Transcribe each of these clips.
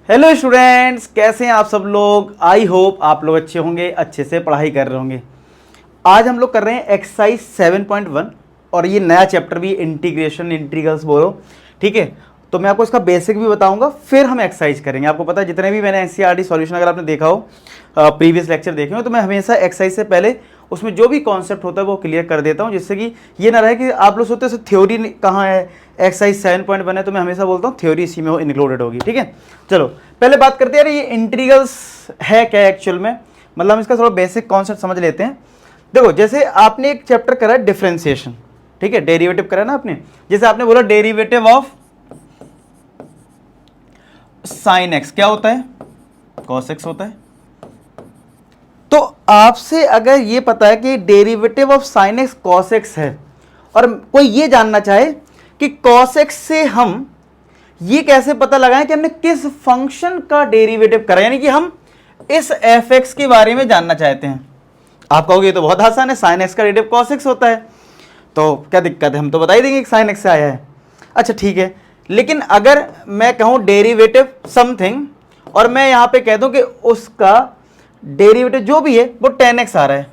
Hello students, कैसे हैं आप सब लोग। आई होप आप लोग अच्छे होंगे, अच्छे से पढ़ाई कर रहे होंगे। आज हम लोग कर रहे हैं एक्सरसाइज 7.1 और ये नया चैप्टर भी इंटीग्रेशन इंटीग्रल्स बोलो, ठीक है। तो मैं आपको इसका बेसिक भी बताऊंगा, फिर हम एक्सरसाइज करेंगे। आपको पता है जितने भी मैंने एनसीईआरटी सॉल्यूशन अगर आपने देखा हो, प्रीवियस लेक्चर देखे हो, तो मैं हमेशा एक्सरसाइज से पहले उसमें जो भी कॉन्सेप्ट होता है वो क्लियर कर देता हूँ, जिससे कि ये ना रहे कि आप लोग सोचते हो थ्योरी कहाँ है, एक्सरसाइज 7.1 है। तो मैं हमेशा बोलता हूँ थ्योरी इसी में इंक्लूडेड होगी, ठीक है। चलो पहले बात करते हैं यार ये इंटीग्रल्स है क्या एक्चुअल में, मतलब हम इसका थोड़ा बेसिक कॉन्सेप्ट समझ लेते हैं। देखो जैसे आपने एक चैप्टर करा है डिफरेंशिएशन, ठीक है, डेरिवेटिव करा ना आपने। जैसे आपने बोला डेरिवेटिव ऑफ साइन एक्स क्या होता है, कॉस एक्स होता है। तो आपसे अगर ये पता है कि derivative of sine x cos x है और कोई ये जानना चाहे कि कॉस एक्स से हम ये कैसे पता लगाएं कि हमने किस फंक्शन का डेरिवेटिव करा, यानी कि हम इस एफ एक्स के बारे में जानना चाहते हैं। आप कहोगे ये तो बहुत आसान है, साइन एक्स का डेरिवेटिव कॉस एक्स होता है, तो क्या दिक्कत है, हम तो बता ही देंगे कि साइन एक्स से आया है। अच्छा ठीक है, लेकिन अगर मैं कहूं डेरिवेटिव समथिंग और मैं यहां पे कह दूं कि उसका डेरिवेटिव जो भी है वो 10x आ रहा है,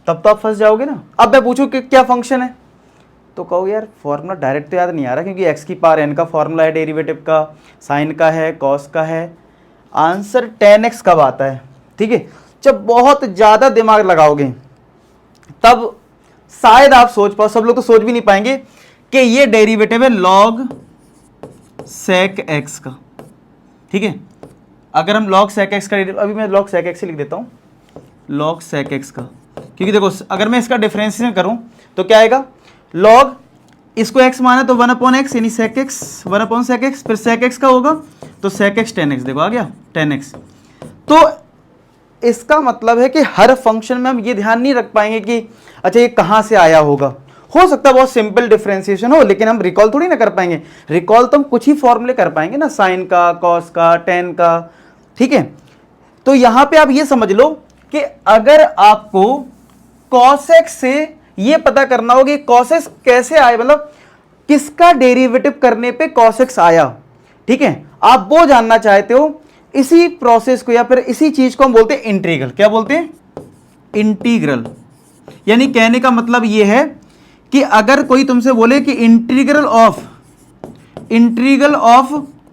तब तो आप फंस जाओगे ना। अब मैं पूछूं कि क्या फंक्शन है, तो कहोगे यार फॉर्मूला डायरेक्ट तो याद नहीं आ रहा, क्योंकि x की पावर n का फॉर्मूला है डेरिवेटिव का, साइन का है, कॉस का है। आंसर 10x कब आता है, ठीक है। जब बहुत ज़्यादा दिमाग लगाओगे तब शायद आप सोच पाओ, सब लोग तो सोच भी नहीं पाएंगे कि ये डेरिवेटिव है log sec x का, ठीक है। अगर हम log sec x का, अभी मैं log sec x ही लिख देता हूँ, log sec x का, क्योंकि देखो अगर मैं इसका डिफरेंशिएशन करूं तो क्या आएगा, log इसको x माना तो 1/x यानी sec x 1/sec x, फिर sec x का होगा तो sec x 10x, देखो आ गया 10x। तो इसका मतलब है कि हर फंक्शन में हम ये ध्यान नहीं रख पाएंगे कि अच्छा ये कहाँ से आया होगा। हो सकता है बहुत सिंपल डिफरेंशिएशन हो, लेकिन हम रिकॉल थोड़ी ना कर पाएंगे। रिकॉल तो हम कुछ ही फॉर्मूले कर पाएंगे ना, साइन का, कॉस का, टेन का, ठीक है। तो यहां पे आप ये समझ लो कि अगर आपको cos x से ये पता करना होगा कि cos x कैसे आया, मतलब किसका डेरिवेटिव करने पे cos x आया, ठीक है, आप वो जानना चाहते हो, इसी प्रोसेस को या फिर इसी चीज को हम बोलते हैं इंटीग्रल। क्या बोलते हैं, इंटीग्रल। यानी कहने का मतलब ये है कि अगर कोई तुमसे बोले कि इंटीग्रल ऑफ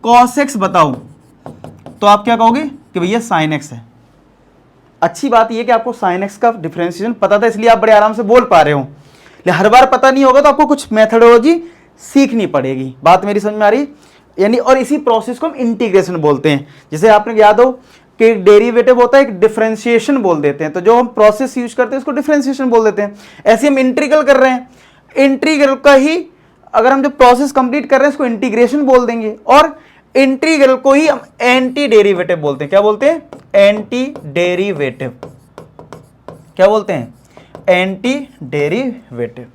cos x बताओ, तो आप क्या कहोगे कि भैया sin x है। अच्छी बात यह कि आपको sin x का डिफरेंशिएशन पता था, इसलिए आप बड़े आराम से बोल पा रहे हो। लेकिन हर बार पता नहीं होगा तो आपको कुछ मेथडोलॉजी सीखनी पड़ेगी। बात मेरी समझ में आ रही, यानी और इसी प्रोसेस को हम इंटीग्रेशन बोलते हैं। जैसे आपने याद हो कि डेरिवेटिव होता है, एक डिफरेंशिएशन बोल देते हैं, तो जो हम प्रोसेस यूज करते हैं उसको डिफरेंशिएशन बोल देते हैं। ऐसे हम इंटीग्रल कर रहे हैं, इंटीग्रल का ही अगर हम जो प्रोसेस कंप्लीट कर रहे हैं इसको इंटीग्रेशन बोल देंगे, और इंटीग्रल को ही हम एंटी डेरिवेटिव बोलते हैं। क्या बोलते हैं, एंटी डेरिवेटिव। क्या बोलते हैं, एंटी डेरिवेटिव।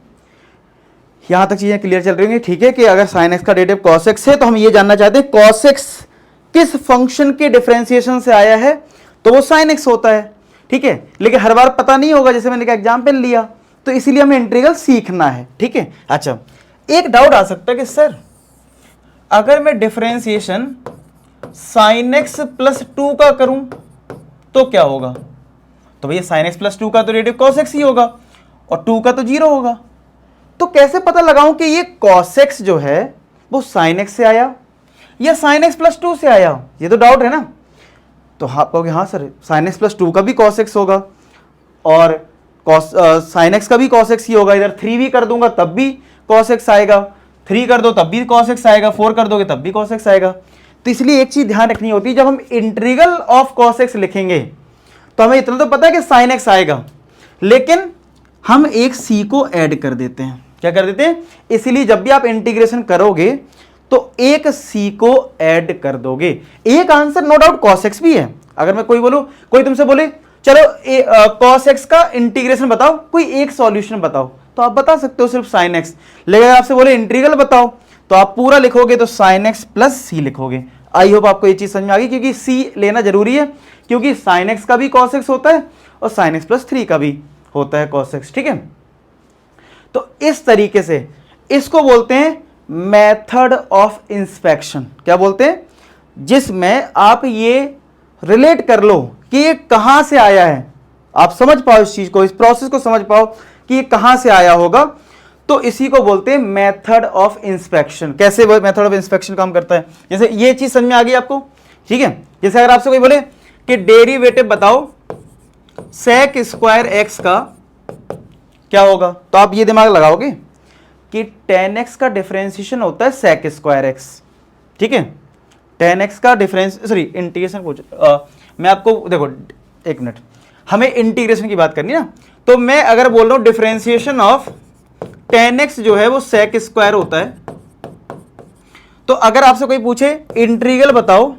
यहां तक चीजें क्लियर चल रही होंगी, ठीक है। कि अगर sin x का डेरिवेटिव cos x है तो हम ये जानना चाहते हैं cos x किस फंक्शन के डिफरेंशिएशन से आया है, तो वो sin x होता है, ठीक है। लेकिन हर बार पता नहीं होगा, जैसे मैंने एक एग्जाम्पल लिया, तो इसीलिए हमें इंटीग्रल सीखना है, ठीक है। अच्छा एक डाउट आ सकता है कि सर अगर मैं डिफरेंशिएशन sin x + 2 का करूं तो क्या होगा, तो भैया sin x + 2 का तो डेरिवेटिव cos x ही होगा और 2 का तो 0 होगा। तो कैसे पता लगाऊं कि ये cos x जो है वो sin x से आया या sin x + 2 से आया, ये तो डाउट है ना। तो आप कहोगे हाँ सर sin x + 2 का भी cos x होगा और sin x का भी cos x ही होगा। इधर 3 भी कर दूंगा तब भी cos x आएगा, 3 कर दो तब भी cos x आएगा, 4 कर दोगे तब भी cos x आएगा। तो इसलिए एक चीज ध्यान रखनी होती है, जब हम इंटीग्रल ऑफ cos x लिखेंगे तो हमें इतना तो पता है कि sin x आएगा, लेकिन हम एक c को ऐड कर देते हैं। क्या कर देते हैं, इसलिए जब भी आप इंटीग्रेशन करोगे तो एक c को ऐड कर दोगे। एक answer no doubt cos x भी है। अगर मैं कोई तुमसे बोले चलो cos x का इंटीग्रेशन बताओ, कोई एक सॉल्यूशन बताओ, तो आप बता सकते हो सिर्फ sin x। लेकिन आपसे बोले इंटीग्रल बताओ तो आप पूरा लिखोगे तो sin x + c लिखोगे। आई होप आपको ये चीज समझ में आ गई, क्योंकि c लेना जरूरी है, क्योंकि sin x का भी cos x होता है और sin x + 3 का भी होता है cos x, ठीक है। तो इस तरीके से इसको बोलते हैं मेथड ऑफ इंस्पेक्शन। क्या बोलते हैं, जिसमें आप ये रिलेट कर लो कि ये कहां से आया है, आप समझ पाओ इस चीज को, इस प्रोसेस को समझ पाओ कि ये कहां से आया होगा, तो इसी को बोलते हैं मेथड ऑफ इंस्पेक्शन। कैसे मेथड ऑफ इंस्पेक्शन काम करता है, जैसे ये चीज समझ में आ गई आपको, ठीक है। जैसे अगर आपसे कोई बोले कि डेरिवेटिव बताओ सेक स्क्वायर एक्स का क्या होगा, तो आप ये दिमाग लगाओगे कि tan x का डिफरेंशिएशन होता है सेक स्क्वायर एक्स, ठीक है। tan x का डिफरेंस सॉरी इंटीग्रेशन पूछ मैं आपको देखो, एक मिनट, हमें इंटीग्रेशन की बात करनी ना, तो मैं अगर बोल रहा हूं डिफरेंशिएशन ऑफ tan x जो है वो सेक स्क्वायर होता है, तो अगर आपसे कोई पूछे इंटीग्रल बताओ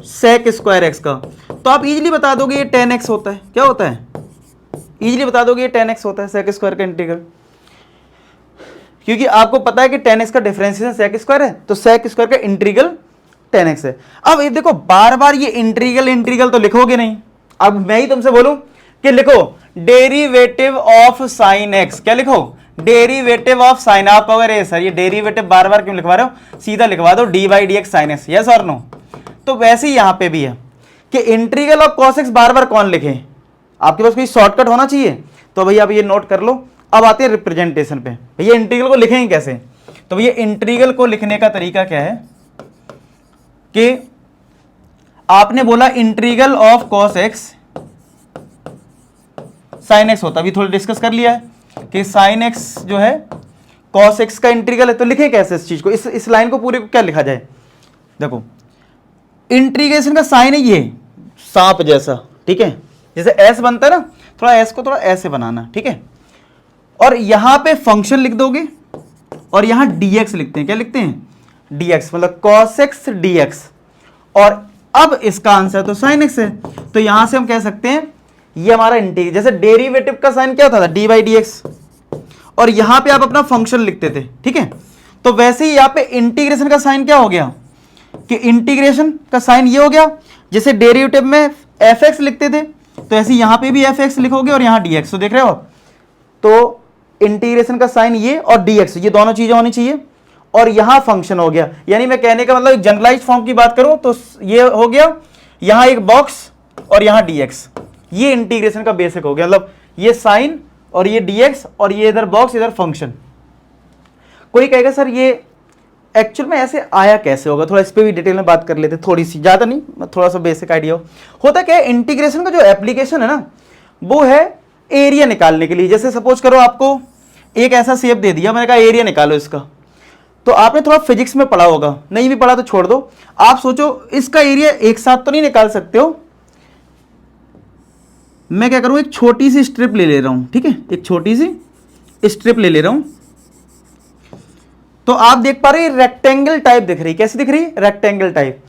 सेक स्क्वायर एक्स का, तो आप इजीली बता दोगे ये tan x होता है। क्या होता है, इजीली बता दोगे ये tan x होता है, सेक स्क्वायर का इंटीग्रल, क्योंकि आपको पता है कि tan x का डिफरेंशिएशन सेक स्क्वायर है, तो सेक स्क्वायर का इंटीग्रल tan x है। अब ये देखो बार बार ये इंटीग्रल तो लिखोगे नहीं, अब मैं ही तुमसे बोलूं कि लिखो डेरिवेटिव ऑफ साइन एक्स, क्या लिखो, डेरिवेटिव ऑफ साइन, आप अगर सर ये डेरिवेटिव बार बार क्यों लिखवा रहे हो, सीधा लिखवा दो D by D x sine x, yes और नो। तो वैसे ही यहां पे भी है कि इंटीग्रल ऑफ कॉस एक्स बार बार कौन लिखे, आपके पास कोई शॉर्टकट होना चाहिए, तो भैया आप ये नोट कर लो। अब आते हैं रिप्रेजेंटेशन पे, भैया इंटीग्रल को लिखेंगे कैसे, तो भैया इंटीग्रल को लिखने का तरीका क्या है कि आपने बोला integral of cos x sine x होता, अभी थोड़ा डिस्कस कर लिया है कि साइन एक्स जो है कॉस एक्स का इंटीग्रल है, तो लिखें कैसे इस चीज को, इस लाइन को पूरे को क्या लिखा जाए, देखो इंटीग्रेशन का साइन है ये सांप जैसा, ठीक है, जैसे एस बनता है ना, थोड़ा एस को थोड़ा ऐसे बनाना, ठीक है, और यहां पे फंक्शन लिख दोगे और यहां dx लिखते हैं, क्या लिखते हैं, dx, मतलब cos x dx, और अब इसका आंसर तो sin x है, तो यहां से हम कह सकते हैं ये हमारा इंटीग्रल, जैसे डेरिवेटिव का साइन क्या होता था, डी बाई डी एक्स, और यहां पे आप अपना फंक्शन लिखते थे, ठीक है। तो वैसे ही यहां पे इंटीग्रेशन का साइन क्या हो गया कि इंटीग्रेशन का साइन ये हो गया, जैसे डेरिवेटिव में एफ एक्स लिखते थे, तो ऐसे यहां पे भी एफ एक्स लिखोगे और यहां डी एक्स, तो देख रहे हो आप, तो इंटीग्रेशन का साइन ये और dx, ये दोनों चीजें होनी चाहिए, और यहां फंक्शन हो गया, यानी मैं कहने का मतलब जनरलाइज फॉर्म की बात करूं तो ये हो गया, यहां एक बॉक्स और यहां dx, ये इंटीग्रेशन का बेसिक हो गया, मतलब ये साइन और ये dx और ये इधर बॉक्स इधर फंक्शन। कोई कहेगा सर ये एक्चुअल में ऐसे आया कैसे होगा, थोड़ा इस पे भी डिटेल में बात कर लेते, थोड़ी सी, ज्यादा नहीं, थोड़ा सा बेसिक आइडिया होता क्या है। इंटीग्रेशन का जो एप्लीकेशन है ना, वो है एरिया निकालने के लिए। जैसे सपोज करो आपको एक ऐसा शेप दे दिया, मैंने कहा एरिया निकालो इसका, तो आपने थोड़ा फिजिक्स में पढ़ा होगा, नहीं भी पढ़ा तो छोड़ दो, आप सोचो इसका एरिया एक साथ तो नहीं निकाल सकते हो, मैं क्या करूं, एक छोटी सी स्ट्रिप ले रहा हूं, ठीक है, एक छोटी सी स्ट्रिप ले रहा हूं, तो आप देख पा रहे हैं रेक्टेंगल टाइप दिख रही, कैसी दिख रही, रेक्टेंगल टाइप।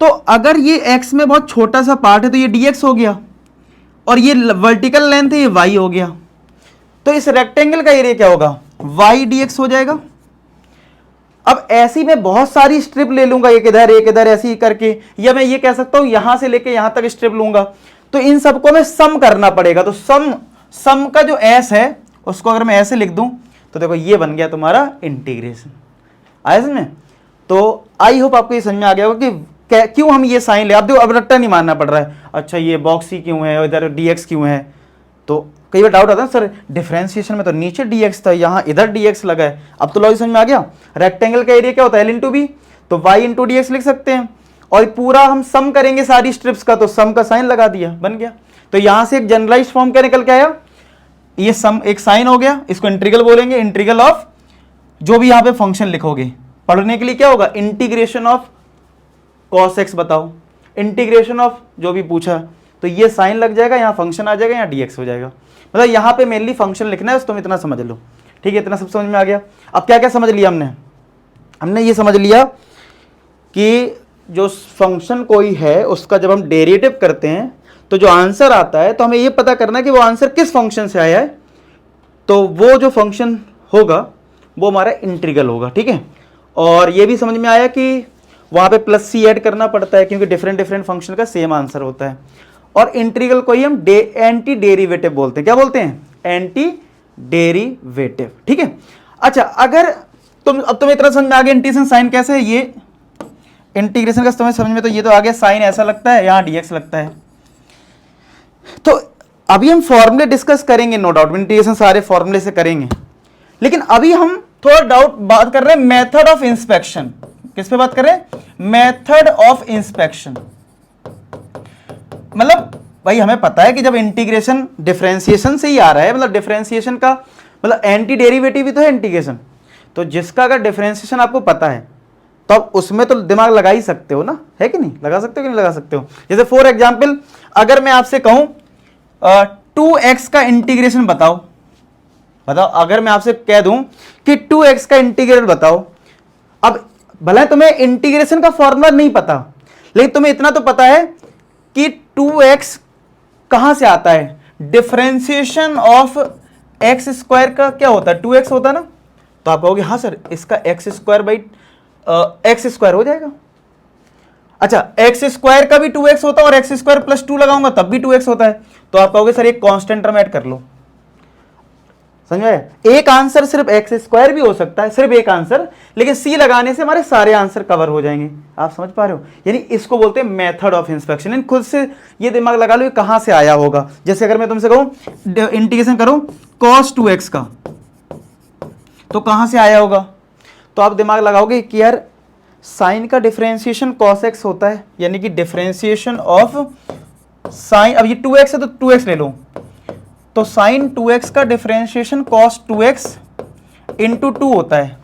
तो अगर ये एक्स में बहुत छोटा सा पार्ट है तो ये dx हो गया, और ये वर्टिकल लेंथ है ये y हो गया, तो इस रेक्टेंगल का एरिया क्या होगा, y dx हो जाएगा। अब ऐसी मैं बहुत सारी स्ट्रिप ले लूंगा, एक इधर ऐसे ही करके, या मैं ये कह सकता हूं यहां से लेके यहां तक स्ट्रिप लूंगा, तो इन सबको मैं सम करना पड़ेगा, तो सम का जो s है उसको अगर मैं ऐसे लिख दूं तो देखो ये बन गया तुम्हारा इंटीग्रेशन। आया समझ में, तो आई होप आपको ये समझ में आ गया होगा कि क्यों हम ये साइन ले, आप देखो अब रट्टा नहीं मानना पड़ रहा है, अच्छा ये बॉक्स ही क्यों है, इधर dx क्यों है, तो कई बार डाउट आता है सर डिफरेंशिएशन में तो नीचे dx था, यहाँ इधर dx लगा है, अब तो लॉजिक समझ में आ गया। रेक्टेंगल का एरिया क्या होता है, l इंटू बी, तो y इंटू dx लिख सकते हैं, और पूरा हम सम करेंगे सारी स्ट्रिप्स का, तो सम का साइन लगा दिया, बन गया। तो यहां से एक जनरलाइज फॉर्म क्या निकल के आया, ये सम एक साइन हो गया, इसको इंटीग्रल बोलेंगे, इंटीग्रल ऑफ जो भी यहां पे फंक्शन लिखोगे, पढ़ने के लिए क्या होगा, इंटीग्रेशन ऑफ cos x बताओ, इंटीग्रेशन ऑफ जो भी पूछा, तो ये साइन लग जाएगा, यहाँ फंक्शन आ जाएगा, यहाँ dx हो जाएगा, मतलब यहाँ पे मेनली फंक्शन लिखना है, तुम इतना समझ लो, ठीक है, इतना सब समझ में आ गया। अब क्या क्या समझ लिया हमने ये समझ लिया कि जो फंक्शन कोई है उसका जब हम डेरिवेटिव करते हैं तो जो आंसर आता है, तो हमें ये पता करना है कि वो आंसर किस फंक्शन से आया है, तो वो जो फंक्शन होगा वो हमारा इंटीग्रल होगा, ठीक है। और ये भी समझ में आया कि वहाँ पे प्लस सी ऐड करना पड़ता है क्योंकि डिफरेंट फंक्शन का सेम आंसर होता है, और इंटीग्रल को ही हम एंटी डेरिवेटिव बोलते हैं, क्या बोलते हैं, एंटी डेरिवेटिव, ठीक है। अच्छा, अगर अब तुम्हें इतना समझ में आ गया इंटीग्रेशन साइन कैसे है, ये इंटीग्रेशन का तुम्हें समझ में तो ये तो आ गया, साइन ऐसा लगता है, यहाँ dx लगता है। तो अभी हम फॉर्मूले डिस्कस करेंगे, नो डाउट इंटीग्रेशन सारे फॉर्मूले से करेंगे, लेकिन अभी हम थोड़ा डाउट बात कर रहे हैं मेथड ऑफ इंस्पेक्शन। किस पे बात कर रहे हैं? Method of inspection. मतलब भाई हमें पता है कि जब इंटीग्रेशन डिफरेंशिएशन से ही आ रहा है, मतलब डिफरेंशिएशन का मतलब एंटी डेरिवेटिव भी तो है इंटीग्रेशन, तो जिसका अगर डिफरेंशिएशन आपको पता है तो आप उसमें तो दिमाग लगा ही सकते हो ना, है कि नहीं? लगा सकते हो कि नहीं लगा सकते हो? जैसे फॉर एग्जाम्पल अगर मैं आपसे कहूं 2x का इंटीग्रेशन बताओ, अगर मैं आपसे कह दूं कि 2x का इंटीग्रल बताओ, अब भले तुम्हें इंटीग्रेशन का फॉर्मूला नहीं पता, लेकिन तुम्हें इतना तो पता है कि 2x कहां से आता है, डिफरेंशिएशन ऑफ एक्स स्क्वायर का क्या होता है, 2x होता है ना, तो आप कहोगे हाँ सर इसका x square by x square हो जाएगा। अच्छा एक्स स्क्वायर का भी 2x होता है और एक्स स्क्वायर प्लस 2 लगाऊंगा तब भी 2x होता है, तो आप कहोगे सर एक कांस्टेंट टर्म ऐड कर लो। समझ में? एक आंसर सिर्फ एक्स स्क्वायर भी हो सकता है, सिर्फ एक आंसर, लेकिन सी लगाने से हमारे सारे आंसर कवर हो जाएंगे। आप समझ पा रहे हो? यानी इसको बोलते हैं मेथड ऑफ इंस्पेक्शन। खुद से ये दिमाग लगा लो कहां से आया होगा। जैसे अगर मैं तुमसे कहूं इंटीग्रेशन करो cos 2x का, तो कहां से आया होगा? तो आप दिमाग लगाओगे कि यार साइन का डिफरेंशिएशन cos x होता है, यानी कि डिफरेंशिएशन ऑफ साइन, अब ये 2x है तो 2x ले लो, तो साइन 2x का डिफरेंशिएशन cos 2x इंटू 2 होता है,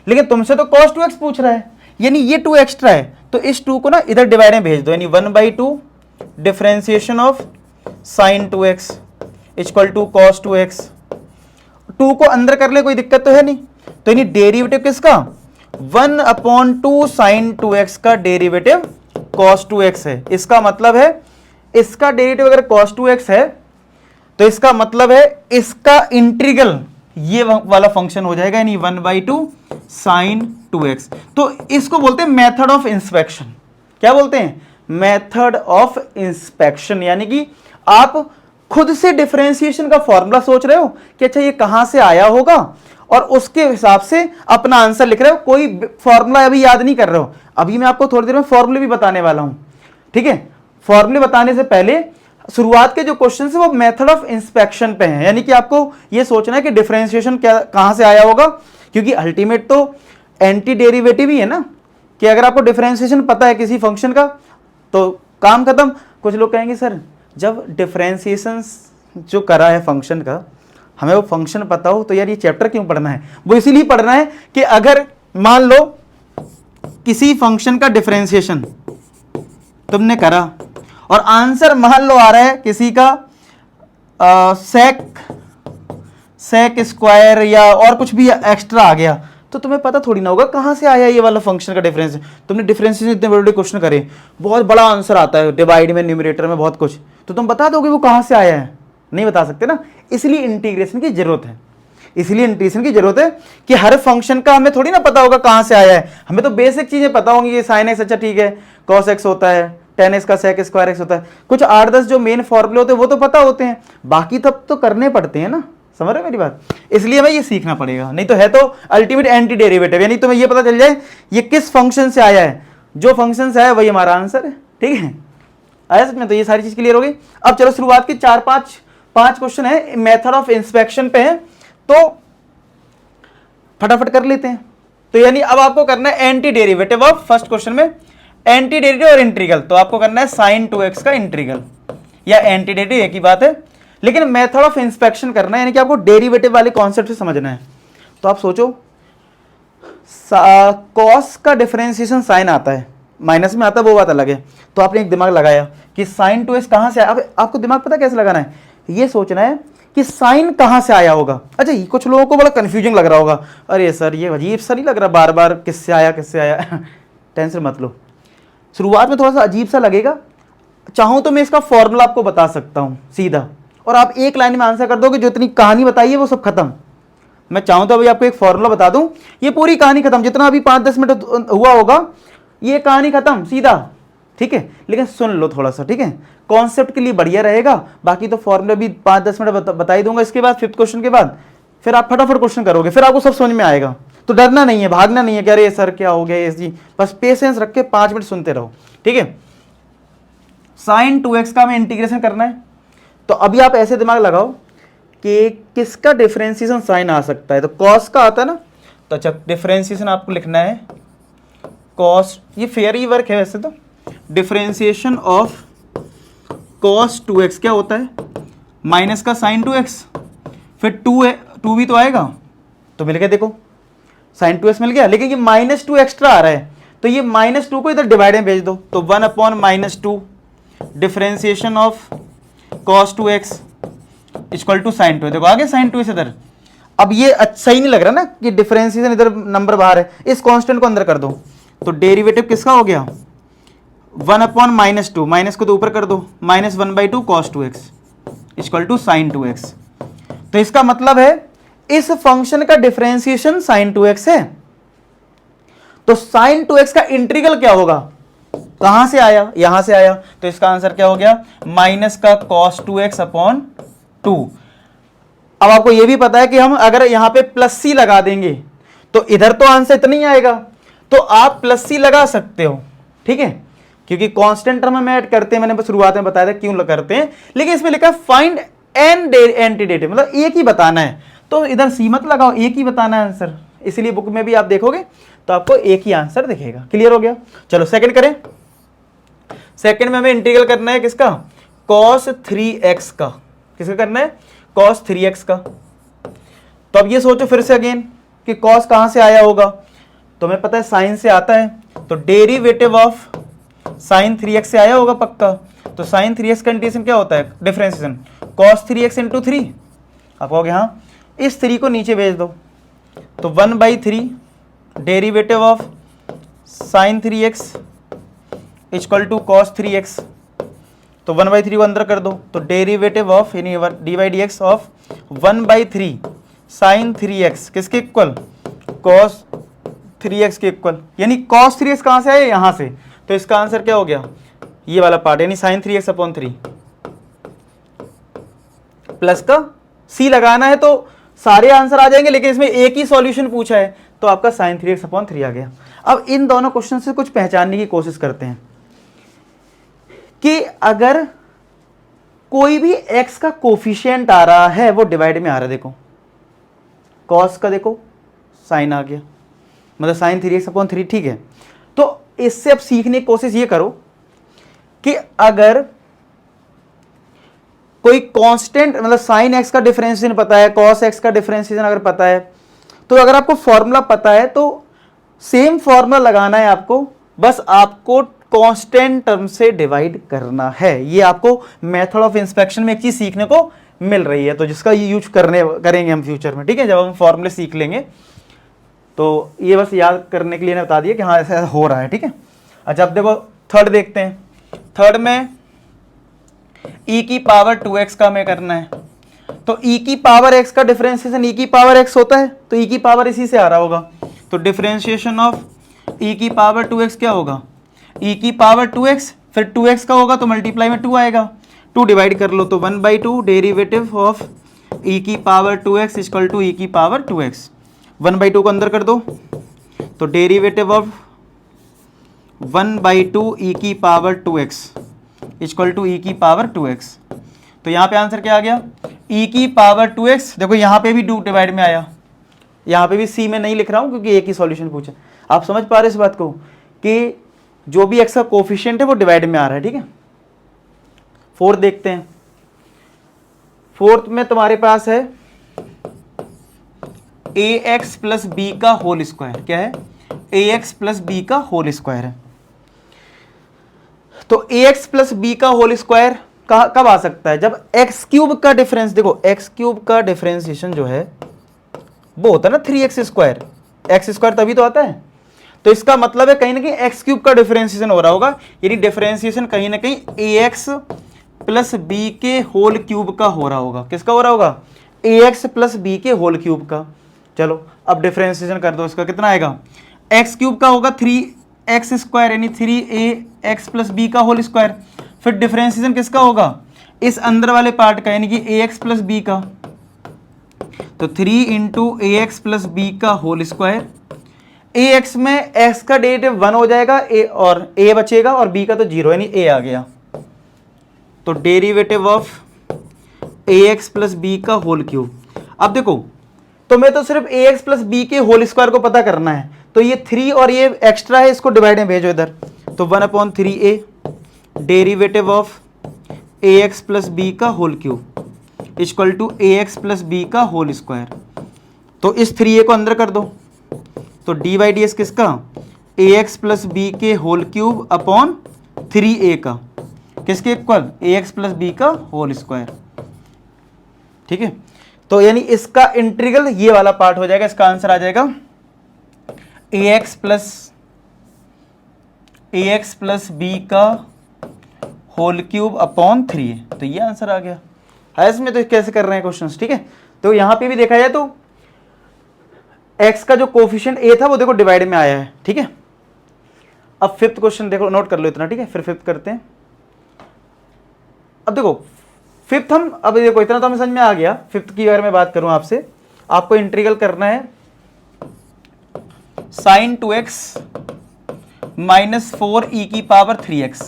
लेकिन तुमसे तो cos 2x पूछ रहा है, यानी ये 2 एक्स्ट्रा है, तो इस 2 को ना इधर डिवाइड में भेज दो, यानी 1/2 differentiation of sine 2x equal to cos 2x। 2 को अंदर कर ले कोई दिक्कत तो है नहीं, तो यानी डेरिवेटिव किसका? 1/2 साइन 2x का डेरिवेटिव cos 2x है। इसका मतलब है इसका डेरिवेटिव अगर cos 2x है तो इसका मतलब है इसका इंटीग्रल ये वाला फंक्शन हो जाएगा, यानी 1/2 साइन 2x। तो इसको बोलते हैं मेथड ऑफ इंस्पेक्शन। क्या बोलते हैं? मेथड ऑफ इंस्पेक्शन, यानी कि आप खुद से डिफरेंशिएशन का फॉर्मूला सोच रहे हो कि अच्छा ये कहां से आया होगा, और उसके हिसाब से अपना आंसर लिख रहे हो, कोई फॉर्मूला अभी याद नहीं कर रहे हो। अभी मैं आपको थोड़ी देर में फॉर्मूले भी बताने वाला हूं, ठीक है? फॉर्मूले बताने से पहले शुरुआत के जो क्वेश्चन है वो मेथड ऑफ इंस्पेक्शन पे हैं, यानी कि आपको ये सोचना है कि डिफरेंशिएशन क्या कहां से आया होगा, क्योंकि अल्टीमेट तो एंटी डेरिवेटिव ही है ना, कि अगर आपको डिफरेंशिएशन पता है किसी फंक्शन का तो काम खत्म। कुछ लोग कहेंगे सर जब डिफरेंशिएशन जो करा है फंक्शन का, हमें वो फंक्शन पता हो तो यार ये चैप्टर क्यों पढ़ना है? वो इसीलिए पढ़ना है कि अगर मान लो किसी फंक्शन का डिफरेंशिएशन तुमने करा और आंसर मान लो आ रहा है किसी का सेक स्क्वायर या और कुछ भी एक्स्ट्रा आ गया, तो तुम्हें पता थोड़ी ना होगा कहां से आया ये वाला फंक्शन का डिफरेंस। तुमने डिफरेंशिएशन इतने बड़े बड़े क्वेश्चन करे, बहुत बड़ा आंसर आता है डिवाइड में, न्यूमरेटर में, बहुत कुछ, तो तुम बता दोगे वो कहां से आया है? नहीं बता सकते ना। इसलिए इंटीग्रेशन की जरूरत है, इसलिए इंटीग्रेशन की जरूरत है कि हर फंक्शन का हमें थोड़ी ना पता होगा कहां से आया है। हमें तो बेसिक चीजें पता होंगी, ये साइन एक्स, अच्छा ठीक है, कॉस एक्स होता है, टेन एक्स का सेक स्क्वायर एक्स होता है, कुछ 8-10 जो मेन फॉर्मूले होते हैं वो तो पता होते हैं, बाकी तब तो करने पड़ते हैं ना। समझ रहे हो मेरी बात? इसलिए हमें ये सीखना पड़ेगा, नहीं तो है तो अल्टीमेट एंटी डेरिवेटिव, यानी तुम्हें ये पता चल जाए ये किस फंक्शन से आया है, जो फंक्शन से आया वही हमारा आंसर है। ठीक है, आया समझ में? तो ये सारी चीज क्लियर हो गई। अब चलो शुरुआत की 4-5 क्वेश्चन है मेथड ऑफ इंस्पेक्शन पे है, तो फटाफट कर लेते हैं। तो यानी अब आपको करना है anti derivative of, first question में एंटी डेरिवेटिव और इंटीग्रल, तो आपको करना है साइन 2x का इंटीग्रल या एंटी डेरिवेटिव, एक ही बात है, लेकिन मेथड ऑफ इंस्पेक्शन करना है, यानी कि आपको डेरिवेटिव वाले कॉन्सेप्ट से समझना है। तो आप सोचो कॉस का डिफरेंशिएशन साइन आता है, माइनस में आता है, वो बात अलग है। तो आपने एक दिमाग लगाया कि साइन 2x कहां से आया। अब आपको दिमाग पता कैसे लगाना है, ये सोचना है कि साइन कहां से आया होगा। अच्छा ये कुछ लोगों को बड़ा कंफ्यूजिंग लग रहा होगा, अरे सर ये अजीब सा नहीं लग रहा बार बार किससे आया किससे आया टेंशन मत लो, शुरुआत में थोड़ा सा अजीब सा लगेगा। चाहूं तो मैं इसका फॉर्मूला आपको बता सकता हूं सीधा, और आप एक लाइन में आंसर कर दोगे, जो इतनी कहानी बताई है वो सब खत्म। मैं चाहूं तो अभी आपको एक फॉर्मूला बता दूं, ये पूरी कहानी खत्म, जितना अभी 5-10 मिनट हुआ होगा ये कहानी खत्म सीधा। ठीक है, लेकिन सुन लो थोड़ा सा, ठीक है, कॉन्सेप्ट के लिए बढ़िया रहेगा। बाकी तो फॉर्मूला भी 5-10 मिनट बता ही दूंगा। इसके बाद 5th क्वेश्चन के बाद फिर आप फटाफट क्वेश्चन करोगे, फिर आपको सब समझ में आएगा। तो डरना नहीं है, भागना नहीं है कि अरे सर क्या हो गया ये जी, बस पेशेंस रख के 5 मिनट सुनते रहो, ठीक है। साइन 2x का हमें इंटीग्रेशन करना है, तो अभी आप ऐसे दिमाग लगाओ कि किसका डिफरेंशिएशन साइन आ सकता है, तो कॉस का आता है ना, तो अच्छा डिफरेंशिएशन आपको लिखना है कॉस, ये फेयर ही वर्क है वैसे तो, डिफरेंशिएशन ऑफ कॉस 2x क्या होता है, माइनस का साइन 2x, फिर 2 भी तो आएगा, तो मिल गया, देखो साइन 2x मिल गया, लेकिन ये -2 एक्स्ट्रा आ रहा है, तो ये -2 को इधर डिवाइड में भेज दो, तो 1/-2 differentiation of cos 2x equal to sine 2, देखो आ गया साइन 2 इधर। अब ये अच्छा ही नहीं लग रहा ना कि डिफरेंशिएशन इधर नंबर बाहर है, इस कांस्टेंट को अंदर कर दो, तो डेरिवेटिव किसका हो गया 1/-2, माइनस को तो ऊपर कर दो, -1/2 cos 2x equal to sign 2x। तो इसका मतलब है इस फंक्शन का डिफरेंशिएशन साइन 2x है, तो साइन 2x का इंटीग्रल क्या होगा, कहां से आया, यहां से आया, तो इसका आंसर क्या हो गया माइनस का cos 2x अपॉन 2। अब आपको यह भी पता है कि हम अगर यहां पे प्लस सी लगा देंगे तो इधर तो आंसर इतना ही आएगा, तो आप प्लस सी लगा सकते हो, ठीक है, क्योंकि कांस्टेंट टर्म में ऐड करते हैं, मैंने बस शुरुआत में बताया था क्यों करते हैं, लेकिन इसमें लिखा फाइंड एन एंटीडेटिव, मतलब एक ही बताना है, तो इधर सी मत लगाओ, एक ही बताना है आंसर, इसलिए बुक में भी आप देखोगे तो आपको एक ही आंसर दिखेगा। क्लियर हो गया, चलो सेकंड करें। सेकंड में हमें इंटीग्रल करना है किसका, cos 3x का, किसका करना है cos 3x का। तो अब ये सोचो फिर से अगेन कि cos कहां से आया होगा, तो हमें पता है साइन से आता है, तो डेरिवेटिव ऑफ साइन 3x से आया होगा पक्का, तो साइन 3x का इंटीग्रेशन क्या होता है डिफरेंशिएशन cos 3x इंटू 3, आप कहोगे हाँ, इस 3 को नीचे भेज दो, तो 1/3 derivative of sine 3x equal to cos 3x, तो 1/3 को अंदर कर दो, तो डेरिवेटिव ऑफ यानी dy/dx ऑफ 1/3 साइन 3x किसके इक्वल cos 3x के इक्वल, यानी cos 3x कहां से आया, यहां से, तो इसका आंसर क्या हो गया ये वाला पार्ट, यानी साइन 3x अपॉन 3, प्लस का सी लगाना है तो सारे आंसर आ जाएंगे, लेकिन इसमें एक ही सॉल्यूशन पूछा है, तो आपका साइन 3x अपॉन 3 आ गया। अब इन दोनों क्वेश्चन से कुछ पहचानने की कोशिश करते हैं कि अगर कोई भी x का कोफिशिएंट आ रहा है वो डिवाइड में आ रहा है, देखो cos का देखो साइन आ गया, मतलब साइन 3x अपॉन 3, ठीक है। तो इससे अब सीखने की कोशिश ये करो कि अगर कोई कांस्टेंट, मतलब साइन x का डिफरेंशिएशन पता है, cos x का डिफरेंशिएशन अगर पता है, तो अगर आपको फॉर्मूला पता है तो सेम फॉर्मूला लगाना है आपको, बस आपको कांस्टेंट टर्म से डिवाइड करना है। ये आपको मेथड ऑफ इंस्पेक्शन में एक चीज सीखने को मिल रही है, तो जिसका ये यूज करेंगे हम फ्यूचर में, ठीक है, जब हम फॉर्मूले सीख लेंगे, तो ये बस याद करने के लिए बता दिया कि हाँ ऐसा हो रहा है, ठीक है। अच्छा अब देखो थर्ड देखते हैं, थर्ड में e की पावर 2x का हमें करना है, तो e की पावर x का डिफरेंशिएशन e की पावर x होता है, तो e की पावर इसी से आ रहा होगा, तो डिफरेंशिएशन ऑफ e की पावर 2x क्या होगा, e की पावर 2x, फिर 2x का होगा तो मल्टीप्लाई में 2 आएगा, 2 डिवाइड कर लो, तो 1/2 डेरिवेटिव ऑफ e की power 2x equal to e की पावर 2x, 1/2 को अंदर कर दो, तो डेरिवेटिव ऑफ 1/2 e की power 2x equal to e की पावर 2x, तो यहाँ पे आंसर क्या आ गया e की पावर 2x, देखो यहाँ पे भी 2 डिवाइड में आया, यहाँ पे भी c में नहीं लिख रहा हूँ क्योंकि एक ही सॉल्यूशन पूछा। आप समझ पा रहे इस बात को कि जो भी x का कोफिशिएंट है वो डिवाइड में आ रहा है, ठीक है। फोर्थ देखते हैं, फोर्थ में तुम्हारे पास है ax प्लस बी का होल स्क्वायर, क्या है ax प्लस बी का होल स्क्वायर है, तो ax प्लस बी का होल स्क्वायर कब आ सकता है, जब एक्स क्यूब का डिफरेंस, देखो एक्स क्यूब का डिफरेंशिएशन जो है वो होता है ना 3x स्क्वायर, एक्स स्क्वायर तभी तो आता है, तो इसका मतलब है कहीं ना कहीं एक्स क्यूब का डिफरेंशिएशन हो रहा होगा, यानी डिफरेंशिएशन कहीं ना कहीं ax प्लस बी के होल क्यूब का हो रहा होगा, किसका हो रहा होगा ax प्लस बी के होल क्यूब का। चलो अब डिफरेंशिएशन कर दो, इसका कितना आएगा, एक्स क्यूब का होगा 3x स्क्वायर यानी 3ax प्लस बी का होल स्क्वायर, फिर डिफरेंशिएशन किसका होगा इस अंदर वाले पार्ट का यानी कि ax प्लस बी का, तो 3 इंटू ax प्लस बी का होल स्क्वायर ए एक्स में एक्स का डेरिवेटिव 1 हो जाएगा, ए और ए बचेगा और बी का तो 0 यानी ए आ गया। तो derivative of A x plus B का होल क्यूब। अब देखो तो मैं तो सिर्फ ए एक्स प्लस बी के होल स्क्वायर को पता करना है, तो ये 3 और ये एक्स्ट्रा है, इसको डिवाइड में भेजो इधर। तो 1/3a derivative of A x plus B का whole cube equal to a x plus B का होल स्क्वायर। तो इस 3a को अंदर कर दो, तो d/ds किसका, ए एक्स प्लस बी के होल क्यूब अपॉन 3a का, किसके इक्वल, ए एक्स प्लस बी का होल स्क्वायर। ठीक है, तो यानी इसका इंटीग्रल ये वाला पार्ट हो जाएगा, इसका आंसर आ जाएगा ए एक्स प्लस बी का होल क्यूब अपॉन 3a। तो ये आंसर आ गया है इसमें। तो कैसे कर रहे हैं क्वेश्चंस, ठीक है। तो यहां पे भी देखा जाए तो x का जो कोफिशिएंट a था वो देखो डिवाइड में आया है, ठीक है। अब फिफ्थ क्वेश्चन देखो, नोट कर लो इतना, ठीक है, फिर फिफ्थ करते हैं। अब देखो फिफ्थ हम, अब देखो इतना तो हमें समझ में आ गया। फिफ्थ की अगर मैं बात करूं आपसे, आपको इंटीग्रल करना है sin 2x माइनस 4e की पावर 3x,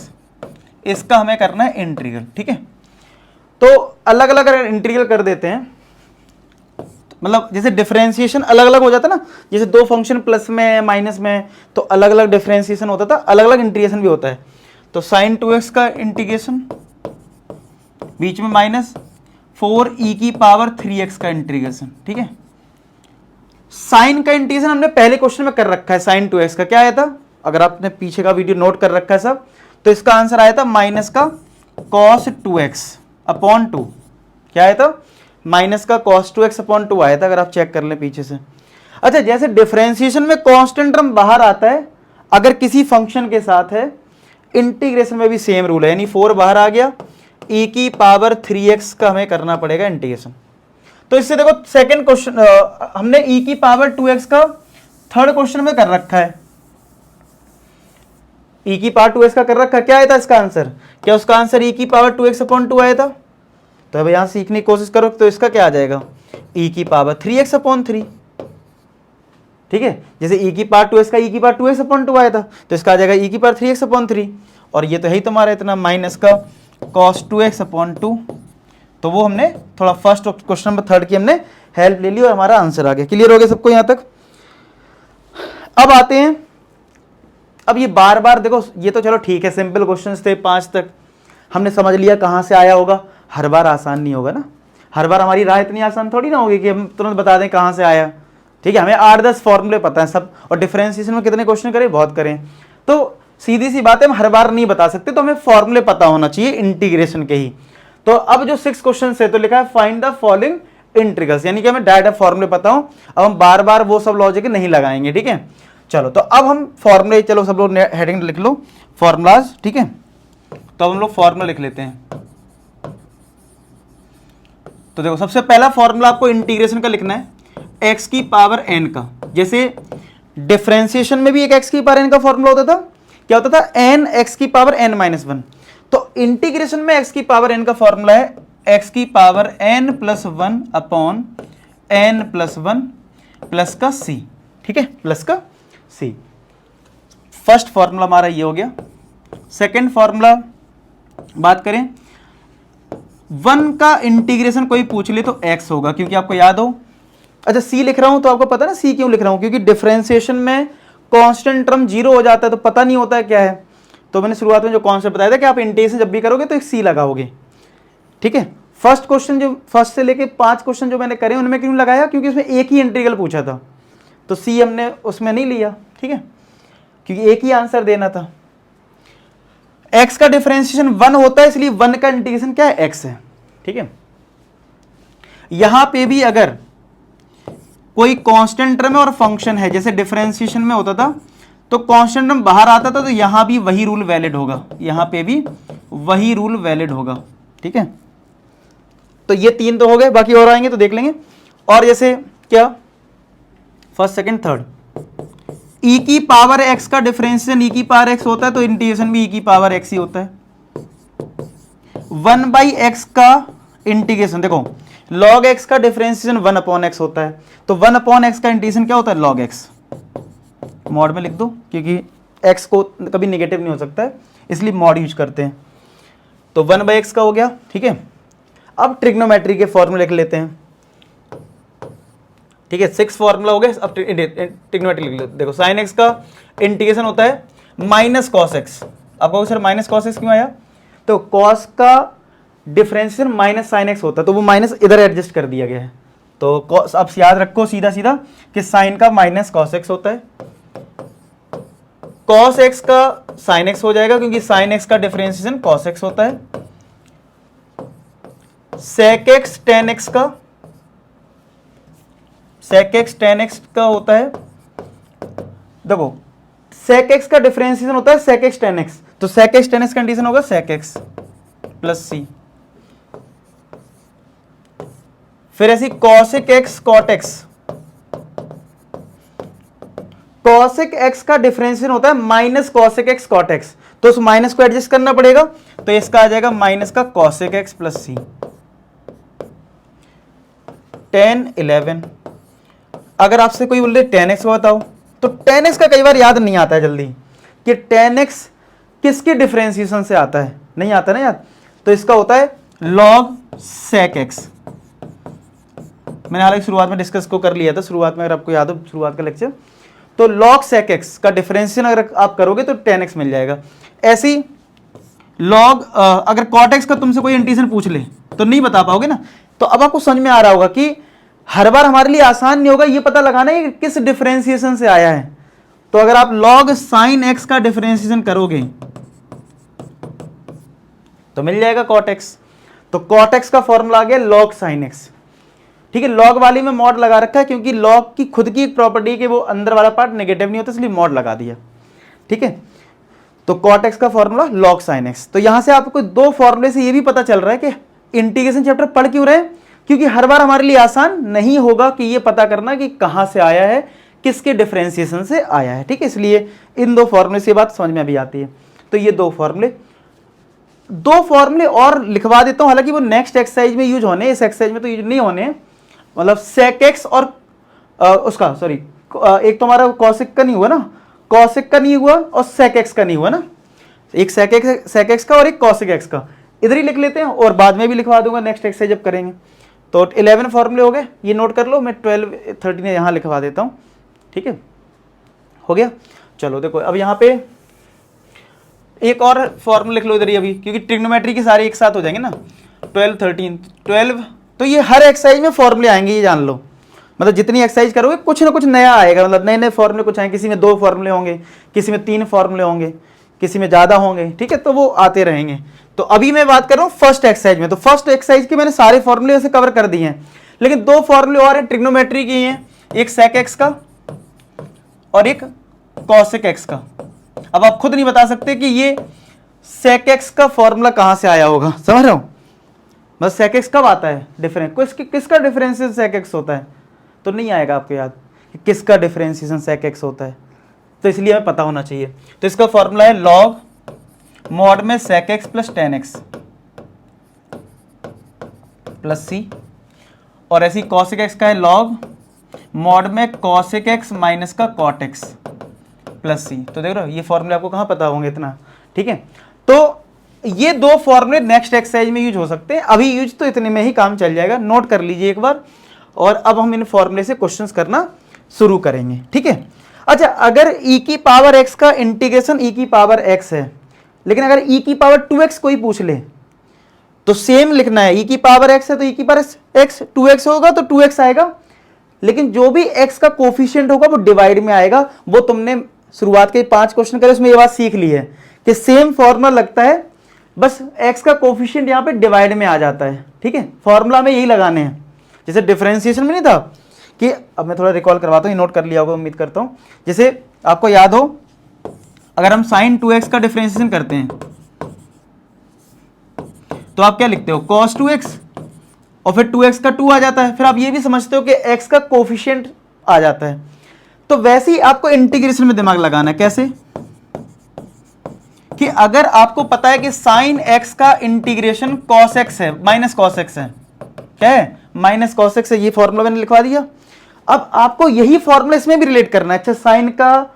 इसका हमें करना है इंटीग्रल, ठीक है। तो अलग अलग अगर इंटीग्रल कर देते हैं, मतलब जैसे डिफरेंशिएशन अलग अलग हो जाता ना, जैसे दो फंक्शन प्लस में माइनस में, तो अलग अलग डिफरेंशिएशन होता था, अलग अलग इंटीग्रेशन भी होता है। तो sin 2x का इंटीग्रेशन, बीच में माइनस 4e की पावर 3x का इंटीग्रेशन, ठीक है। साइन का इंटीग्रेशन हमने पहले क्वेश्चन में कर रखा है, sin 2x का क्या आया था, अगर आपने पीछे का वीडियो नोट कर रखा है सब, तो इसका आंसर आया था माइनस का cos 2x अपॉन 2। क्या आया था, माइनस का cos 2x अपॉन 2 आया था, अगर आप चेक कर लें पीछे से। अच्छा, जैसे डिफरेंशिएशन में कांस्टेंट टर्म बाहर आता है अगर किसी फंक्शन के साथ है, इंटीग्रेशन में भी सेम रूल है, यानी 4 बाहर आ गया, e की पावर 3x का हमें करना पड़ेगा इंटीग्रेशन। तो इससे देखो सेकंड क्वेश्चन हमने e की पावर 2x का थर्ड क्वेश्चन में कर रखा है, e की पावर 2x का कर रखा है। क्या आया था इसका आंसर, क्या उसका आंसर e की पावर 2x अपॉन 2 आया था। तो अब यहां सीखने की कोशिश करो, तो इसका क्या आ जाएगा, e की पावर 3x अपॉन 3, ठीक है। जैसे e की पावर 2x का e की पावर 2x अपॉन 2 आया था, तो इसका आ जाएगा e की पावर 3x अपॉन 3, और ये तो है ही तुम्हारा इतना माइनस का cos 2x अपॉन 2। तो वो हमने थोड़ा फर्स्ट क्वेश्चन नंबर थर्ड की हमने हेल्प ले ली और हमारा आंसर आ गया। क्लियर हो गया सबको यहां तक। अब आते हैं, अब ये बार बार देखो, ये तो चलो ठीक है, सिंपल क्वेश्चंस थे 5 तक, हमने समझ लिया कहां से आया होगा। हर बार आसान नहीं होगा ना, हर बार हमारी राह इतनी आसान थोड़ी ना होगी कि हम तुरंत बता दें कहां से आया, ठीक है। हमें 8-10 फॉर्मूले पता है सब, और डिफरेंशिएशन में कितने क्वेश्चन करें, बहुत करें। तो सीधी सी बात है, हम हर बार नहीं बता सकते, तो हमें फॉर्मूले पता होना चाहिए इंटीग्रेशन के ही। तो अब जो 6 क्वेश्चन है, तो लिखा है फाइंड द फॉलोइंग इंटीग्रल्स, यानी कि हमें डायरेक्ट फॉर्मूले पता हो। अब हम बार बार वो सब लॉजिक नहीं लगाएंगे, ठीक है। चलो, तो अब हम फॉर्मूले, चलो सब लोग हेडिंग लिख लो, फॉर्मूलाज, ठीक है। तो हम लोग फॉर्मूला लिख लेते हैं। तो देखो सबसे पहला फॉर्मूला आपको इंटीग्रेशन का लिखना है, x की पावर n का। जैसे डिफरेंशिएशन में भी एक x की पावर n का फॉर्मूला होता था, क्या होता था, n x की पावर n माइनस 1। तो इंटीग्रेशन में x की पावर n का फॉर्मूला है x की power n plus 1 upon n plus 1 plus का c, ठीक है, प्लस का c। फर्स्ट फॉर्मूला हमारा ये हो गया। सेकेंड फॉर्मूला बात करें, 1 का इंटीग्रेशन कोई पूछ ले तो x होगा, क्योंकि आपको याद हो। अच्छा, c लिख रहा हूं तो आपको पता ना c क्यों लिख रहा हूं, क्योंकि डिफरेंशिएशन में कांस्टेंट टर्म 0 हो जाता है तो पता नहीं होता है क्या है। तो मैंने शुरुआत में जो कॉन्सेप्ट बताया था कि आप इंटीग्रेशन जब भी करोगे तो एक c लगाओगे, ठीक है। फर्स्ट क्वेश्चन जो फर्स्ट से लेके 5 क्वेश्चन जो मैंने करे उनमें क्यों लगाया, क्योंकि उसमें एक ही इंटीग्रल पूछा था, तो c हमने उसमें नहीं लिया, ठीक है, क्योंकि एक ही आंसर देना था। x का डिफरेंशिएशन 1 होता है, इसलिए 1 का इंटीग्रेशन क्या है, x है, ठीक है। यहां पे भी अगर कोई कांस्टेंट टर्म और फंक्शन है, जैसे डिफरेंशिएशन में होता था तो कांस्टेंट टर्म बाहर आता था, तो यहां भी वही रूल वैलिड होगा, यहां पे भी वही रूल वैलिड होगा, ठीक है। तो ये 3 तो हो गए, बाकी और आएंगे तो देख लेंगे। और जैसे क्या, फर्स्ट सेकंड थर्ड, e की पावर x का डिफरेंशिएशन e की पावर x होता है, तो इंटीग्रेशन भी e की पावर x ही होता है। 1/x का इंटीग्रेशन, देखो log x का डिफरेंशिएशन 1/x होता है, तो 1/x का इंटीग्रेशन क्या होता है, log x। मॉड में लिख दो, क्योंकि x को कभी नेगेटिव नहीं हो सकता है, इसलिए मॉड यूज करते हैं। तो 1/x का हो गया, ठीक है। अब ट्रिग्नोमेट्री के फॉर्मूले लिख लेते हैं, ठीक है। 6 फॉर्मूला हो गए। अब ट्रिग्नोमेट्री लिख लेते। देखो sin x का इंटीग्रेशन होता है माइनस कॉस एक्स। आप कहोगे सर माइनस कॉस एक्स क्यों आया? तो कॉस का डिफरेंशिएशन माइनस साइन एक्स होता है, तो वो माइनस इधर एडजस्ट कर दिया गया है। तो कॉस, अब याद रखो सीधा सीधा कि साइन का माइनस कॉस एक्स होता है, कॉस एक्स का साइन एक्स हो जाएगा, क्योंकि साइन एक्स का डिफरेंशिएशन कॉस एक्स होता है। सेक एक्स टेन एक्स का, सेक एक्स टेन एक्स का होता है। देखो सेक एक्स का डिफरेंशिएशन होता है सेक एक्स टेन एक्स, तो sec X tan X condition होगा सेक एक्स प्लस सी। फिर ऐसी cosec X cot X, cosec x का डिफरेंशिएशन होता है minus cosec X cot X, तो उस माइनस को एडजस्ट करना पड़ेगा, तो इसका आ जाएगा माइनस का कॉसेक एक्स प्लस सी। 10 11। अगर आपसे कोई बोले 10x बताओ, तो 10x का कई बार याद नहीं आता है जल्दी कि 10x किसके डिफरेंशिएशन से आता है, नहीं आता ना याद। तो इसका होता है log sec x। मैंने हालांकि शुरुआत में डिस्कस को कर लिया था, शुरुआत में अगर आपको याद हो शुरुआत का लेक्चर, तो log sec x का डिफरेंशिएशन अगर आप करोगे तो 10x मिल जाएगा। ऐसी log अगर cot x का तुमसे कोई इंटीग्रेशन पूछ ले तो नहीं बता पाओगे ना। तो अब आपको समझ में आ रहा होगा कि हर बार हमारे लिए आसान नहीं होगा ये पता लगाना है कि किस डिफरेंशिएशन से आया है। तो अगर आप log sin x का डिफरेंशिएशन करोगे तो मिल जाएगा cot x। तो cot x का फॉर्मूला आ गया log sin x, ठीक है। log वाली में मॉड लगा रखा है, क्योंकि log की खुद की एक प्रॉपर्टी है कि वो अंदर वाला पार्ट नेगेटिव नहीं होता, इसलिए मॉड लगा दिया, ठीक है। तो cot x का फॉर्मूला log sin x। तो यहां से आपको दो फॉर्मूले से ये भी पता चल रहा है कि इंटीग्रेशन चैप्टर पढ़ क्यों रहे हैं, क्योंकि हर बार हमारे लिए आसान नहीं होगा कि ये पता करना कि कहां से आया है, किसके डिफरेंशिएशन से आया है, ठीक है। इसलिए इन दो फॉर्मूले से बात समझ में भी आती है। तो ये दो फॉर्मूले और लिखवा देता हूं, हालांकि वो नेक्स्ट एक्सरसाइज में यूज होने, इस एक्सरसाइज में तो यूज नहीं होने। मतलब सेक एक्स और उसका सॉरी एक तो हमारा कॉसेक का नहीं हुआ ना, कॉसेक का नहीं हुआ और सेक एक्स का नहीं हुआ ना, एक सेक एक्स का और एक कॉसेक एक्स का इधर ही लिख लेते हैं, और बाद में भी लिखवा दूंगा नेक्स्ट एक्सरसाइज जब करेंगे। तो 11 फॉर्मूले हो गए, ये नोट कर लो, मैं 12 13 यहाँ लिखवा देता हूँ, ठीक है, हो गया। चलो देखो अब यहाँ पे एक और फॉर्मूला लिख लो इधर ही अभी, क्योंकि ट्रिग्नोमेट्री के सारे एक साथ हो जाएंगे ना। 12 13 12, तो ये हर एक्सरसाइज में फॉर्मूले आएंगे, ये जान लो। मतलब जितनी एक्सरसाइज करोगे कुछ ना कुछ नया आएगा, मतलब नए नए फॉर्मूले कुछ आएंगे, किसी में 2 फॉर्मूले होंगे, किसी में 3 फॉर्मूले होंगे, किसी में ज़्यादा होंगे, ठीक है। तो वो आते रहेंगे। तो अभी मैं बात कर रहा हूँ फर्स्ट एक्सरसाइज में, तो फर्स्ट एक्सरसाइज के मैंने सारे फॉर्मूले ऐसे कवर कर दिए हैं, लेकिन 2 फॉर्मूले और हैं ट्रिग्नोमेट्री के हैं, एक सेक एक्स का और एक कॉसेक एक्स का। अब आप खुद नहीं बता सकते कि ये सेक एक्स का फॉर्मूला कहाँ से आया होगा, समझ रहे हो। बस सेक एक्स कब आता है डिफरेंस, किसका डिफरेंशिएशन सेक एक्स होता है, तो नहीं आएगा आपको याद कि किसका डिफरेंशिएशन सेक एक्स होता है, तो इसलिए हमें पता होना चाहिए। तो इसका फॉर्मूला है log मॉड में sec x plus ten x plus c, और ऐसी कॉसेक एक्स का है log मॉड में कॉसेक एक्स माइनस का कॉट एक्स प्लस सी। तो देख रहे हो ये फॉर्मूले आपको कहाँ पता होंगे इतना, ठीक है। तो ये 2 फॉर्मूले नेक्स्ट एक्सरसाइज में यूज हो सकते हैं, अभी यूज तो इतने में ही काम चल जाएगा, नोट कर लीजिए एक बार। और अब हम इन फॉर्मूले से क्वेश्चंस करना शुरू करेंगे, ठीक है। अच्छा, अगर e की पावर x का इंटीग्रेशन e की पावर x है, लेकिन अगर e की पावर 2x कोई पूछ ले तो सेम लिखना है, e की पावर x है तो e की पावर x 2x होगा तो 2x आएगा, लेकिन जो भी x का कोफिशिएंट होगा वो डिवाइड में आएगा। वो तुमने शुरुआत के 5 क्वेश्चन करे उसमें ये बात सीख ली है कि सेम फॉर्मूला लगता है, बस x का कोफिशिएंट यहाँ पे डिवाइड में आ जाता है, ठीक है। फॉर्मूला में यही लगाने हैं, जैसे डिफरेंशिएशन में नहीं था कि, अब मैं थोड़ा रिकॉल करवाता हूँ, ये नोट कर लिया होगा उम्मीद करता हूँ। जैसे आपको याद हो, अगर हम sin 2x का डिफरेंशिएशन करते हैं तो आप क्या लिखते हो cos 2x, और फिर 2x का 2 आ जाता है, फिर आप ये भी समझते हो कि x का कोफिशिएंट आ जाता है। तो वैसे ही आपको इंटीग्रेशन में दिमाग लगाना है, कैसे कि अगर आपको पता है कि sin x का इंटीग्रेशन cos x है, माइनस cos x है, क्या है माइनस cos x है, ये फॉर्मूला मैंने लिखवा दिया। अब आपको यही फॉर्मूला इसमें भी रिलेट करना है। अच्छा, साइन का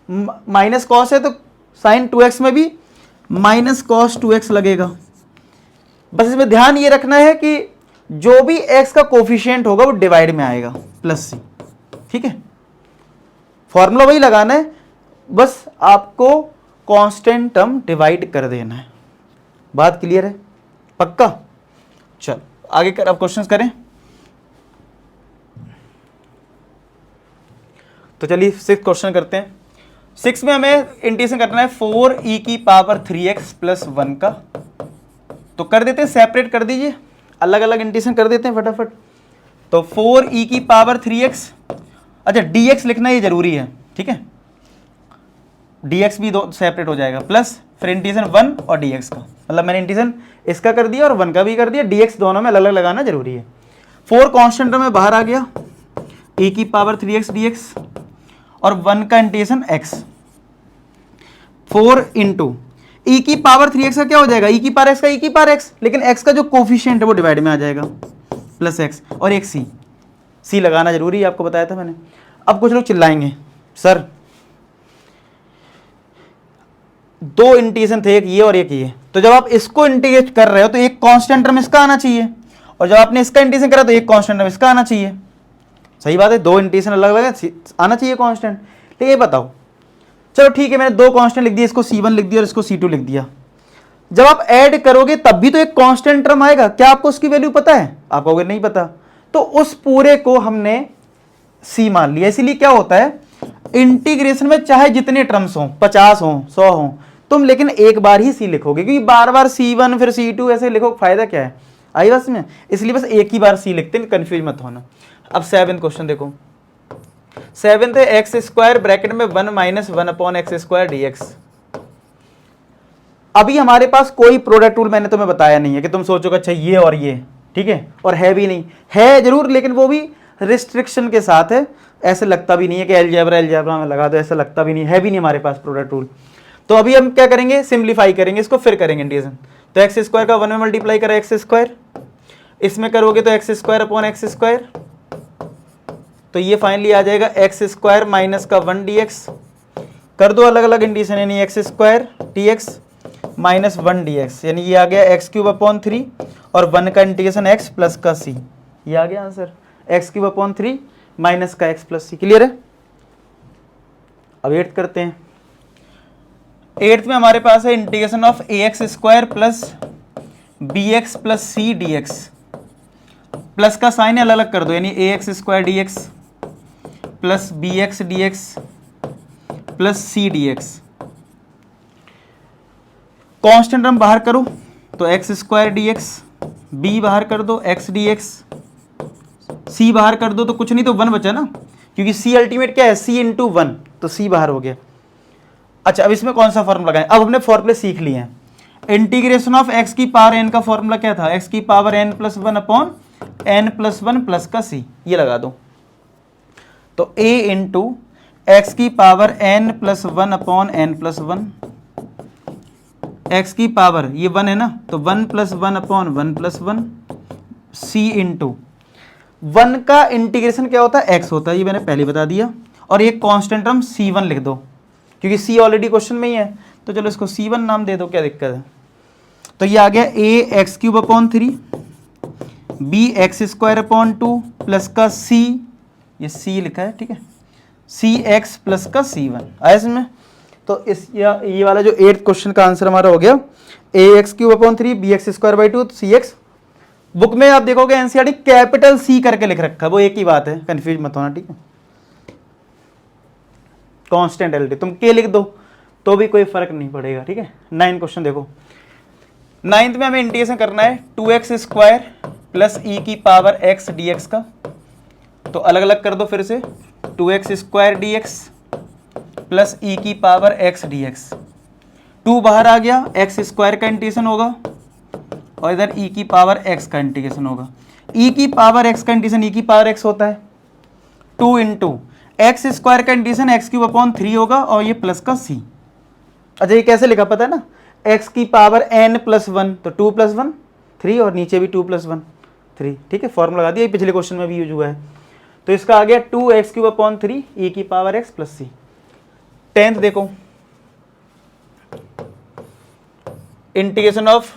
माइनस कॉस है तो साइन 2x में भी माइनस कॉस 2x लगेगा। बस इसमें ध्यान ये रखना है कि जो भी x का कोफिशिएंट होगा वो डिवाइड में आएगा प्लस सी, ठीक है। फॉर्मूला वही लगाना है, बस आपको कांस्टेंट टर्म डिवाइड कर देना है। बात क्लियर है? पक्का? चल आगे कर, अब क्वेश्चंस करें। तो चलिए 6 क्वेश्चन करते हैं। 6 में हमें इंटीग्रेशन करना है 4e⁻3x + 1 का। तो कर देते हैं, सेपरेट कर दीजिए, अलग अलग इंटीग्रेशन कर देते हैं फटाफट। तो 4e⁻3x, अच्छा dx लिखना ये जरूरी है, ठीक है, dx भी दो सेपरेट हो जाएगा, प्लस फिर इंटीग्रेशन 1 और dx का, मतलब मैंने इंटीग्रेशन इसका कर दिया और 1 का भी कर दिया, dx दोनों में अलग अलग लगाना जरूरी है। 4 कांस्टेंट में बाहर आ गया, e⁻3x dx और 1 का इंटीग्रेशन x, 4 इंटू e⁻3x का क्या हो जाएगा, e⁻x का e⁻x, लेकिन x का जो कोफिशिएंट है वो डिवाइड में आ जाएगा, प्लस x और एक c लगाना जरूरी है, आपको बताया था मैंने। अब कुछ लोग चिल्लाएंगे सर 2 इंटीग्रेशन थे, एक ये और एक ये, तो जब आप इसको इंटीग्रेट कर रहे हो तो एक कांस्टेंट टर्म इसका आना चाहिए, और जब आपने इसका इंटीग्रेशन करा तो एक कांस्टेंट टर्म इसका आना चाहिए। सही बात है, 2 इंटीग्रेशन अलग अलग है, आना चाहिए कांस्टेंट। तो ये बताओ, चलो ठीक है, मैंने 2 कांस्टेंट लिख दिए, इसको c1 लिख दिया और इसको c2 लिख दिया। जब आप ऐड करोगे तब भी तो एक कांस्टेंट टर्म आएगा, क्या आपको उसकी वैल्यू पता है? आप कहोगे नहीं पता, तो उस पूरे को हमने c मान लिया। इसीलिए क्या होता है, इंटीग्रेशन में चाहे जितने टर्म्स हो, 50 हो, 100 हो, तुम लेकिन एक बार ही c लिखोगे, क्योंकि बार बार c1 फिर c2 ऐसे लिखो, फायदा क्या है? आई बस में, इसलिए बस एक ही बार c लिखते हैं, कंफ्यूज मत होना। अब 7th क्वेश्चन देखो, 7th है x² ब्रैकेट में 1 - 1/x² dx। अभी हमारे पास कोई प्रोडक्ट रूल मैंने तुम्हें बताया नहीं है कि तुम सोचोगे अच्छा ये और ये, ठीक है, और है भी नहीं, है जरूर लेकिन वो भी रिस्ट्रिक्शन के साथ है, ऐसे लगता भी नहीं है कि अलजेब्रा में लगा दो, ऐसा लगता भी नहीं है भी नहीं हमारे पास प्रोडक्ट रूल। तो अभी हम क्या करेंगे, सिंप्लीफाई करेंगे इसको, फिर करेंगे इंटीग्रेशन। तो x² का 1 में मल्टीप्लाई करा x², इसमें करोगे तो x²/x², तो ये फाइनली आ जाएगा x² माइनस का 1 dx। कर दो अलग अलग इंटीग्रेशन, यानी x² dx माइनस 1 dx, यानी ये आ गया x³/3 और 1 का इंटीग्रेशन x प्लस का c, ये आ गया आंसर, x³/3 माइनस का x प्लस c। क्लियर है? अब 8th करते हैं। 8th में हमारे पास है integration of ax² plus bx plus c dx, plus का साइन अलग अलग कर दो, यानी ax² dx plus bx dx plus c dx। Constant term बाहर करो तो x² dx, b बाहर कर दो x dx, c बाहर कर दो तो कुछ नहीं तो 1 बचा ना, क्योंकि c अल्टीमेट क्या है, c इंटू 1, तो c बाहर हो गया। अच्छा अब इसमें कौन सा फॉर्मूला लगाएं, अब हमने फॉर्मूले सीख लिए हैं। इंटीग्रेशन ऑफ x⁻n का फॉर्मूला क्या था, x⁻n + 1/n+1 प्लस का c, ये लगा दो। तो a into x⁻n + 1/n+1, x की पावर ये 1 है ना, तो 1 + 1/1+1 c इंटू 1 का इंटीग्रेशन क्या होता है, x होता है, ये मैंने पहले बता दिया। और एक कांस्टेंट टर्म c1 लिख दो, क्योंकि c ऑलरेडी क्वेश्चन में ही है, तो चलो इसको c1 नाम दे दो, क्या दिक्कत है। तो ये आ गया a x³ b x² plus का c, ये c लिखा है, ठीक है, cx प्लस का c1 आया इसमें। तो इस ये वाला जो 8th क्वेश्चन का आंसर हमारा हो गया ax³ b x²/2 तो cx। बुक में आप देखोगे एनसीईआरटी कैपिटल C करके लिख रखा है, वो एक ही बात है, कंफ्यूज मत होना, ठीक है। कांस्टेंट एलटी तुम के लिख दो तो भी कोई फर्क नहीं पड़ेगा, ठीक है। 9th क्वेश्चन देखो, 9th में हमें इंटीग्रेशन करना है 2x² प्लस e⁻x dx का। तो अलग अलग कर दो फिर से, 2x² dx plus e⁻x dx, 2 बाहर आ गया, x² का इंटीग्रेशन होगा और इधर e⁻x का इंटीग्रेशन होगा। e⁻x का इंटीग्रेशन e⁻x होता है, 2 इंटू x² का इंटीग्रेशन x³ होगा और ये प्लस का c। अच्छा ये कैसे लिखा पता है ना, x⁻n+1 तो 2 + 1 3 और नीचे भी 2 + 1 3, ठीक है, फॉर्मूला लगा दिया, पिछले क्वेश्चन में भी यूज हुआ है। तो इसका आ गया 2x³ 3 e⁻x plus c। 10th देखो, integration of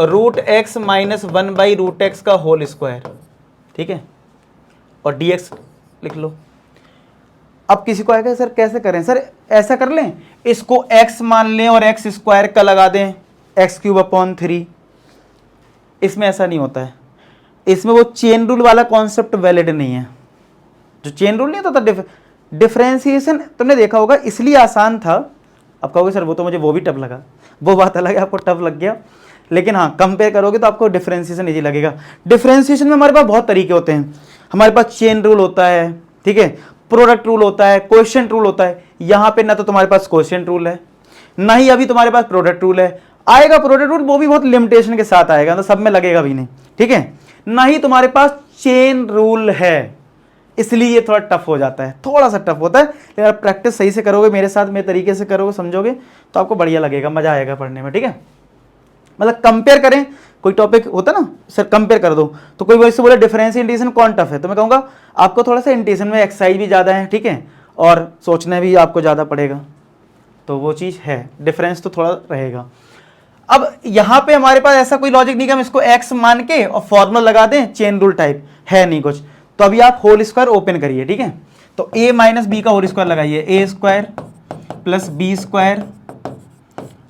root X minus 1/√x का होल स्क्वायर, ठीक है, और dx लिख लो। अब किसी को आएगा सर कैसे करें, सर ऐसा कर लें, इसको x मान लें और x स्क्वायर का लगा दें x³ 3। इसमें ऐसा नहीं होता है, इसमें वो चेन रूल वाला कॉन्सेप्ट वैलिड नहीं है। जो चेन रूल नहीं होता था, डिफरेंशिएशन तुमने देखा होगा, इसलिए आसान था। अब कहोगे सर वो तो मुझे वो भी टफ लगा, वो बात अलग है, आपको टफ लग गया, लेकिन हाँ कंपेयर करोगे तो आपको डिफरेंशिएशन इजी लगेगा। डिफरेंशिएशन में हमारे पास बहुत तरीके होते हैं, हमारे पास चेन रूल होता है, ठीक है, प्रोडक्ट रूल होता है, क्वोशिएंट रूल होता है। यहाँ पे ना तो तुम्हारे पास क्वोशिएंट रूल है, ना ही अभी तुम्हारे पास प्रोडक्ट रूल है। आएगा प्रोडक्ट रूल, वो भी बहुत लिमिटेशन के साथ आएगा, तो सब में लगेगा भी नहीं, ठीक है। ना ही तुम्हारे पास चेन रूल है, इसलिए ये थोड़ा टफ हो जाता है, थोड़ा सा टफ होता है। लेकिन आप प्रैक्टिस सही से करोगे, मेरे साथ मेरे तरीके से करोगे, समझोगे, तो आपको बढ़िया लगेगा, मजा आएगा पढ़ने में, ठीक है। मतलब कंपेयर करें, कोई टॉपिक होता ना सर कंपेयर कर दो, तो कोई वैसे बोले डिफरेंशियल इंटीग्रेशन कौन टफ है, तो मैं कहूँगा आपको थोड़ा सा इंटीग्रेशन में एक्सरसाइज भी ज़्यादा है, ठीक है, और सोचना भी आपको ज़्यादा पड़ेगा, तो वो चीज़ है, डिफरेंस तो थोड़ा रहेगा। अब यहाँ पे हमारे पास ऐसा कोई लॉजिक नहीं कि हम इसको x मान के और फॉर्मूला लगा दें, चेन रूल टाइप है नहीं कुछ। तो अभी आप होल स्क्वायर ओपन करिए, ठीक है, तो a माइनस बी का होल स्क्वायर लगाइए, a² प्लस b²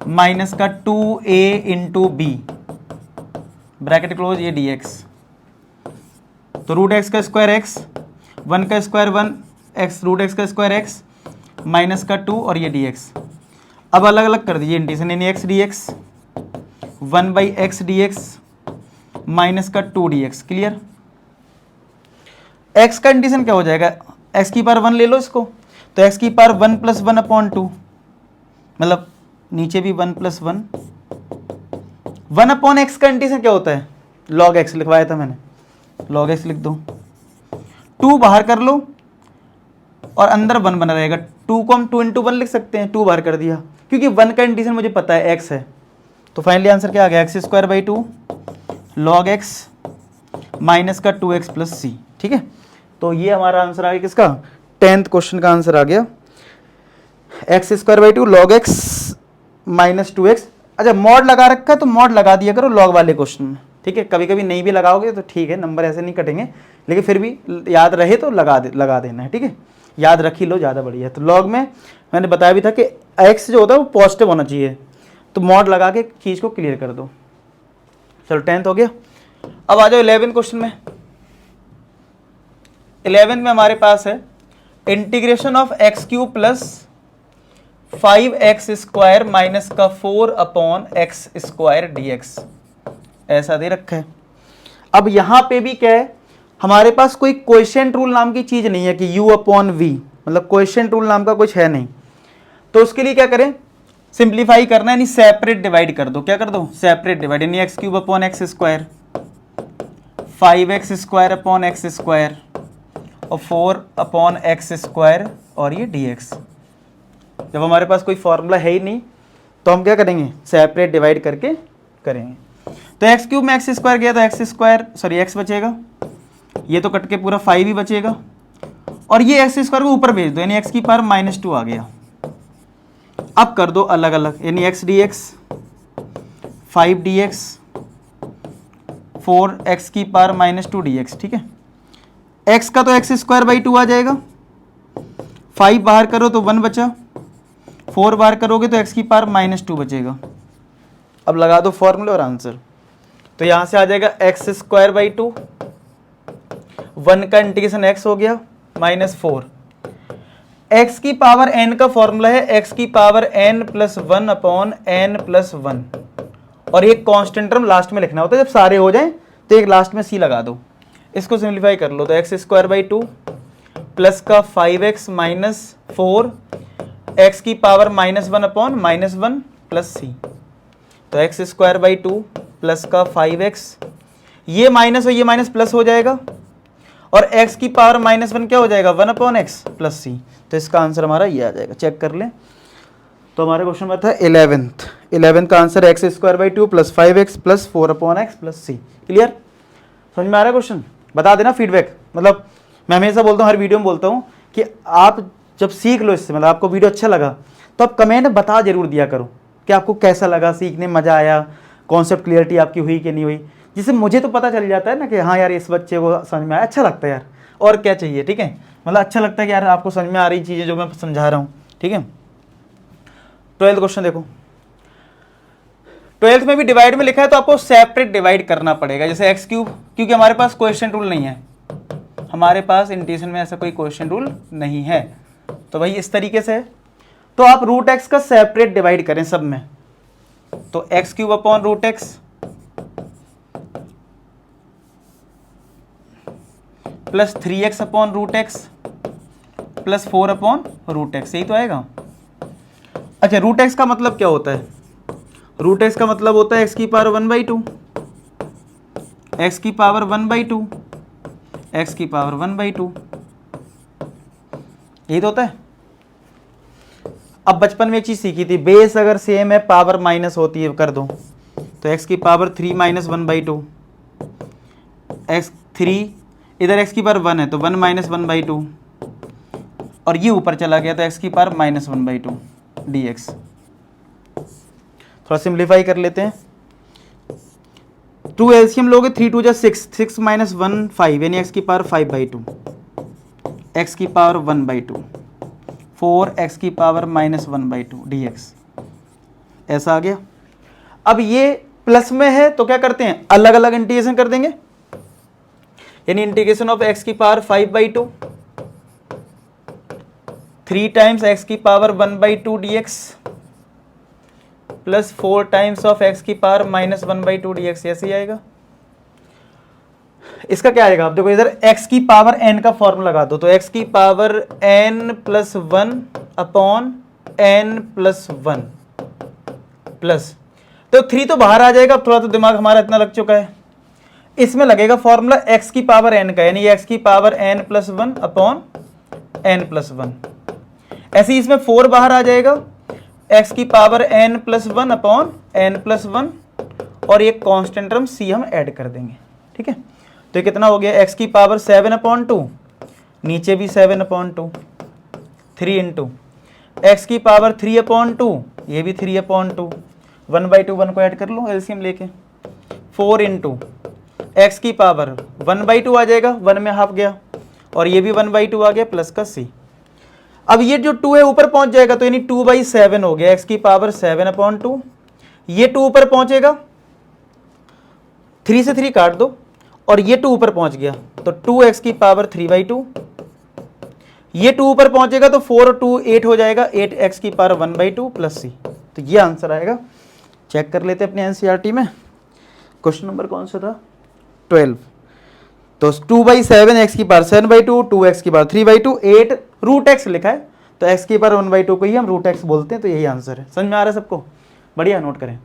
माइनस का 2a into b, bracket close, ये dx। तो रूट एक्स का स्क्वायर x, 1 का स्क्वायर 1 x, रूट एक्स का स्क्वायर x माइनस का 2 और ये dx। अब अलग अलग कर दीजिए इंटीग्रेशन, यानी x dx 1/x dx minus का 2 dx, क्लियर। x का इंटीग्रेशन क्या हो जाएगा, x⁻1 ले लो इसको, तो x⁻1 + 1/2, मतलब नीचे भी 1 + 1, 1/x का इंटीग्रेशन क्या होता है, log x लिखवाया था मैंने, log x लिख दो, 2 बाहर कर लो और अंदर 1 बना रहेगा, 2 को हम 2 × 1 लिख सकते हैं, 2 बाहर कर दिया, क्योंकि 1 का इंटीग्रेशन मुझे पता है x है। तो फाइनली आंसर क्या आ गया, x² 2 log x माइनस का 2x + c, ठीक है। तो ये हमारा आंसर आ गया किसका, 10th क्वेश्चन का आंसर आ गया, x² 2 log x minus 2x। अच्छा मॉड लगा रखा है तो मॉड लगा दिया करो लॉग वाले क्वेश्चन में, ठीक है। कभी कभी नहीं भी लगाओगे तो ठीक है, नंबर ऐसे नहीं कटेंगे, लेकिन फिर भी याद रहे तो लगा देना है, ठीक है, याद रख ही लो, ज़्यादा बढ़िया है। तो लॉग में मैंने बताया भी था कि x जो होता है वो पॉजिटिव होना चाहिए, तो मॉड लगा के चीज़ को क्लियर कर दो। चलो 10th हो गया। अब आ जाओ 11th क्वेश्चन में। 11th में हमारे पास है integration of x³ plus 5x² minus का 4/x² dx, ऐसा दे रखा है। अब यहां पे भी क्या है, हमारे पास कोई क्वोशिएंट रूल नाम की चीज नहीं है कि u/v, मतलब क्वोशिएंट रूल नाम का कुछ है नहीं। तो उसके लिए क्या करें, सिंप्लीफाई करना है, यानी सेपरेट डिवाइड कर दो। क्या कर दो, सेपरेट डिवाइड, यानी x³ x², 5x² और 4/x² और ये dx। जब हमारे पास कोई फॉर्मूला है ही नहीं तो हम क्या करेंगे, सेपरेट डिवाइड करके करेंगे। तो x³ में x² गया तो x बचेगा, ये तो कट के पूरा 5 ही बचेगा, और ये x² को ऊपर भेज दो, यानी x⁻² आ गया। अब कर दो अलग अलग, यानी x dx 5 dx 4x⁻² dx, ठीक है। x का तो x² 2 आ जाएगा, 5 बाहर करो तो 1 बचा, 4 बाहर करोगे तो x⁻² बचेगा। अब लगा दो फॉर्मूले और आंसर, तो यहां से आ जाएगा x² 2, 1 का इंटीग्रेशन x हो गया -4, x⁻n का फॉर्मूला है x⁻n + 1/n + 1, और एक कांस्टेंट टर्म लास्ट में लिखना होता है, जब सारे हो जाएं तो एक लास्ट में c लगा दो। इसको सिंप्लीफाई कर लो, तो x² 2 प्लस का 5x - 4 x⁻−1/−1 प्लस c, तो x² 2 प्लस का 5x, ये माइनस और ये माइनस प्लस हो जाएगा, और x⁻−1 क्या हो जाएगा 1/x प्लस c। तो इसका आंसर हमारा ये आ जाएगा, चेक कर लें। तो हमारे क्वेश्चन में था 11th का answer x² 2 plus 5x plus 4/x plus c। Clear, समझ में आ रहा है क्वेश्चन, बता देना फीडबैक। मतलब मैं हमेशा बोलता हूँ, हर वीडियो में बोलता हूँ कि आप जब सीख लो इससे, मतलब आपको वीडियो अच्छा लगा तो आप कमेंट बता जरूर दिया करो कि आपको कैसा लगा, सीखने में मज़ा आया, कॉन्सेप्ट क्लियरिटी आपकी हुई कि नहीं हुई, जिससे मुझे तो पता चल जाता है ना कि हाँ यार इस बच्चे को समझ में आया, अच्छा लगता है यार, और क्या चाहिए। ठीक है, मतलब अच्छा लगता है कि यार आपको समझ में आ रही चीज़ें जो मैं समझा रहा हूँ। ठीक है, 12th क्वेश्चन देखो, 12th में भी डिवाइड में लिखा है तो आपको सेपरेट डिवाइड करना पड़ेगा, जैसे एक्स क्यूब, क्योंकि हमारे पास क्वेश्चन रूल नहीं है, हमारे पास इंटीग्रेशन में ऐसा कोई क्वेश्चन रूल नहीं है, तो भाई इस तरीके से है। तो आप रूट एक्स का सेपरेट डिवाइड करें सब में, तो x cube upon root x plus 3x upon root x plus 4 upon root x, यही तो आएगा। अच्छा, रूट एक्स का मतलब क्या होता है? रूट एक्स का मतलब होता है एक्स की पावर 1/2, एक्स की पावर 1/2, एक्स की पावर 1/2, यही तो होता है। अब बचपन में एक चीज सीखी थी, बेस अगर सेम है पावर माइनस होती है कर दो, तो एक्स की पावर 3 माइनस 1/2, एक्स 3, इधर एक्स की पावर 1 है तो 1 माइनस 1/2, और ये ऊपर चला गया तो एक्स की पावर माइनस 1/2 dx। थोड़ा सिंप्लीफाई कर लेते हैं, 2 एलसीएम लोगे, 3 2 जा 6, 6 माइनस 1 5, यानी एक्स की पावर 5/2, एक्स की पावर 1/2, 4 एक्स की पावर माइनस 1/2 dx, ऐसा आ गया। अब ये प्लस में है तो क्या करते हैं, अलग अलग इंटीग्रेशन कर देंगे, यानी इंटीग्रेशन ऑफ एक्स की पावर 5/2, 3 टाइम्स एक्स की power 1/2 dx plus 4 times of x की पावर माइनस 1/2 dx, ऐसे ही आएगा। इसका क्या आएगा, आप देखो इधर x की पावर n का फॉर्मूला लगा दो, तो x की power n plus 1 upon n plus 1 plus, तो 3 तो बाहर आ जाएगा। अब थोड़ा तो दिमाग हमारा इतना लग चुका है, इसमें लगेगा फॉर्मूला x की पावर n का, यानी x की power n plus 1 upon n plus 1। ऐसे ही इसमें 4 बाहर आ जाएगा, x की power n plus 1 upon n plus 1, और एक कांस्टेंट टर्म c हम ऐड कर देंगे। ठीक है, तो कितना हो गया, x की पावर 7/2, नीचे भी 7/2, 3 इंटू एक्स की पावर 3/2, ये भी 3/2, 1/2 1 को ऐड कर लो एलसीएम लेके, 4 इंटू एक्स की पावर 1/2 आ जाएगा, 1 में हाफ गया, और ये भी 1/2 आ गया प्लस का c। अब ये जो 2 है ऊपर पहुंच जाएगा, तो यानी 2/7 हो गया, एक्स की पावर 7/2, ये 2 ऊपर पहुंचेगा, 3 से 3 काट दो, और ये 2 ऊपर पहुंच गया तो 2x की पावर 3/2, ये 2 ऊपर पहुंचेगा तो 4 और 2 8 हो जाएगा, 8x की पावर 1/2 प्लस c। तो ये आंसर आएगा। चेक कर लेते हैं अपने एनसीईआरटी में, क्वेश्चन नंबर कौन सा था, 12। तो 2/7 एक्स की पावर 7/2, 2x की पावर 3/2, 8 रूट एक्स लिखा है, तो x की पावर 1/2 को ही हम रूट एक्स बोलते हैं, तो यही आंसर है। समझ में आ रहा है सबको, बढ़िया, नोट करें।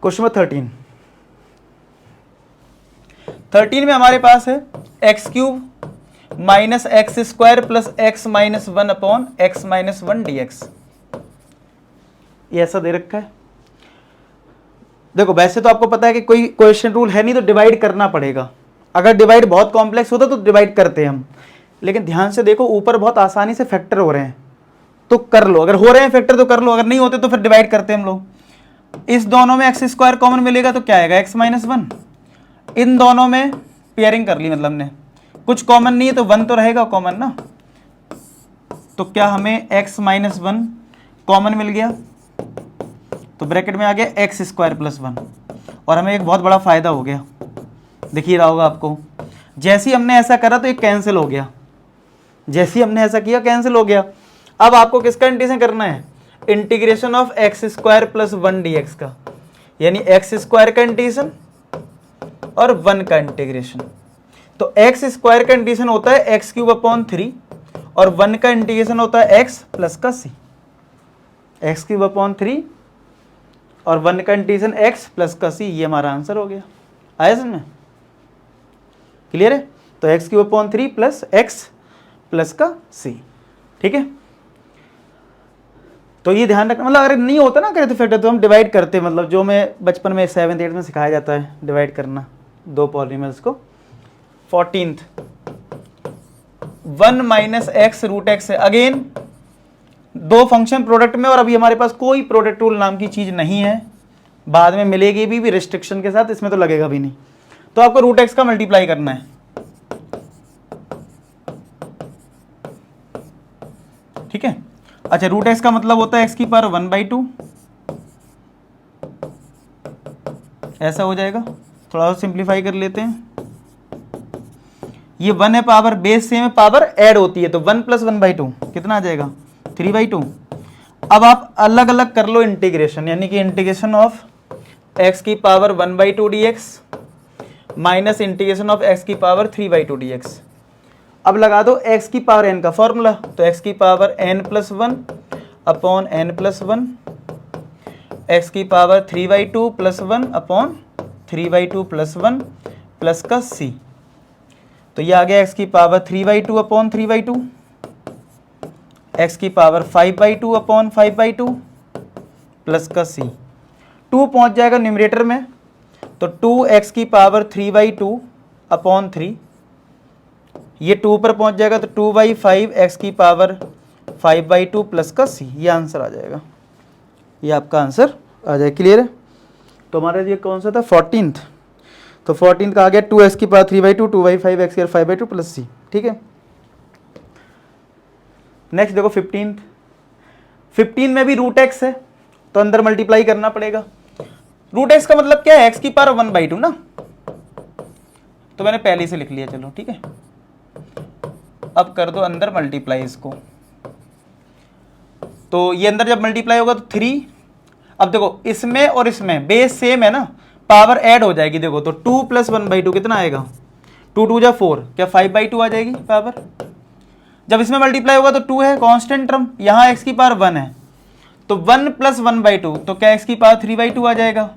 क्वेश्चन नंबर 13 में हमारे पास है x cube minus x square plus x minus 1 upon x minus 1 dx, ये ऐसा दे रखा है। देखो वैसे तो आपको पता है कि कोई क्वेश्चन रूल है नहीं, तो डिवाइड करना पड़ेगा। अगर डिवाइड बहुत कॉम्प्लेक्स होता तो डिवाइड करते हैं हम, लेकिन ध्यान से देखो ऊपर बहुत आसानी से फैक्टर हो रहे हैं तो कर लो, अगर हो रहे हैं फैक्टर तो कर लो, अगर नहीं होते तो फिर डिवाइड करते हैं हम लोग। इस दोनों में एक्स स्क्वायर कॉमन मिलेगा तो क्या आएगा, एक्स माइनस 1। इन दोनों में पेयरिंग कर ली, मतलब हमने कुछ कॉमन नहीं है तो 1 तो रहेगा कॉमन ना, तो क्या हमें x माइनस 1 कॉमन मिल गया, तो ब्रैकेट में आ गया एक्स स्क्वायर प्लस 1, और हमें एक बहुत बड़ा फायदा हो गया, दिखिए रहा होगा आपको, जैसे ही हमने ऐसा करा तो ये कैंसिल हो गया, जैसे ही हमने ऐसा किया कैंसिल हो गया। अब आपको किसका इंटीग्रेशन करना है, integration of x square plus 1 dx का, यानी एक्स स्क्वायर का इंटीग्रेशन और 1 का इंटीग्रेशन। तो एक्स स्क्वायर का इंटीग्रेशन होता है एक्स क्यूब अपॉन 3, और 1 का इंटीग्रेशन होता है एक्स प्लस का सी, एक्स क्यूब अपॉन 3 और 1 का इंटीग्रेशन एक्स प्लस का सी, ये हमारा आंसर हो गया। आया समझ में, क्लियर है। तो x cube upon 3 plus x plus का सी, ठीक है। तो ये ध्यान रखना, मतलब अगर नहीं होता ना करे तो फैक्टर, तो हम डिवाइड करते, मतलब जो मैं बचपन में 7th 8th में सिखाया जाता है डिवाइड करना दो पॉलीनॉमियल्स को। 14th 1 minus x root x है। अगेन दो फंक्शन प्रोडक्ट में, और अभी हमारे पास कोई प्रोडक्ट रूल नाम की चीज नहीं है, बाद में मिलेगी भी रिस्ट्रिक्शन के साथ, इसमें तो लगेगा भी नहीं। तो आपको रूट एक्स का मल्टीप्लाई करना है, ठीक है। अच्छा, रूट एक्स का मतलब होता है एक्स की पावर 1/2, ऐसा हो जाएगा। थोड़ा और सिंप्लीफाई कर लेते हैं, ये 1 है पावर, बेस सेम है, पावर ऐड होती है, तो 1 + 1/2 कितना आ जाएगा 3/2। अब आप अलग अलग कर लो इंटीग्रेशन, यानी कि इंटीग्रेशन ऑफ एक्स की power 1/2 dx minus integration of x की पावर 3/2 dx। अब लगा दो एक्स की पावर n का फॉर्मूला, तो एक्स की power n+1 upon n+1, x की पावर 3/2 + 1 अपॉन 3/2 + 1 प्लस का c, तो ये आ गया एक्स की पावर 3/2 अपॉन 3/2, एक्स की पावर 5/2 अपॉन 5/2 प्लस का c। 2 पहुंच जाएगा न्यूमरेटर में, तो 2x की पावर 3/2 अपॉन 3, ये 2 पर पहुंच जाएगा तो 2/5 एक्स की पावर 5/2 प्लस का c, ये आंसर आ जाएगा, ये आपका आंसर आ जाएगा। क्लियर है? तो हमारा ये कौन सा था 14th, तो 14th का आ गया 2x की पावर 3/2 2/5 एक्स की पावर 5/2 प्लस c, ठीक है। नेक्स्ट देखो 15th, 15 में भी रूट एक्स है, तो अंदर मल्टीप्लाई करना पड़ेगा। रूट एक्स का मतलब क्या है, एक्स की पावर 1/2 ना, तो मैंने पहले से लिख लिया, चलो ठीक है। अब कर दो अंदर मल्टीप्लाई इसको, तो ये अंदर जब मल्टीप्लाई होगा तो 3, अब देखो इसमें और इसमें बेस सेम है ना, पावर ऐड हो जाएगी, देखो तो 2 + 1/2 कितना आएगा 2 2 जा 4, क्या 5/2 आ जाएगी पावर। जब इसमें मल्टीप्लाई होगा तो 2 है कांस्टेंट टर्म, यहाँ x की पावर 1 है, तो 1 + 1/2, तो क्या x की पावर 3/2 आ जाएगा,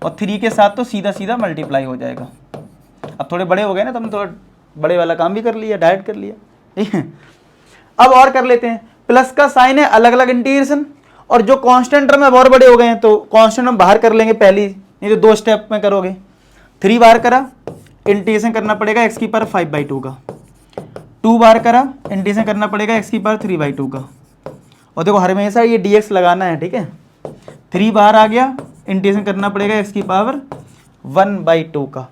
और 3 के साथ तो सीधा सीधा मल्टीप्लाई हो जाएगा। अब थोड़े बड़े हो गए ना, तो हमने थोड़ा बड़े वाला काम भी कर लिया, डायरेक्ट कर लिया, ठीक है। अब और कर लेते हैं, प्लस का साइन है, अलग अलग इंटीग्रेशन, और जो कांस्टेंट टर्म है और बड़े हो गए हैं, तो कांस्टेंट हम बाहर कर लेंगे पहली, नहीं तो 2 स्टेप में करोगे। 3 बार करा, इंटीग्रेशन करना पड़ेगा x की पावर 5/2 का, 2 बार करा, इंटीग्रेशन करना पड़ेगा x की पावर 3/2 का, और देखो हमेशा ये dx लगाना है, ठीक है। 3 बार आ गया, इंटीग्रेशन करना पड़ेगा x की पावर 1/2 का,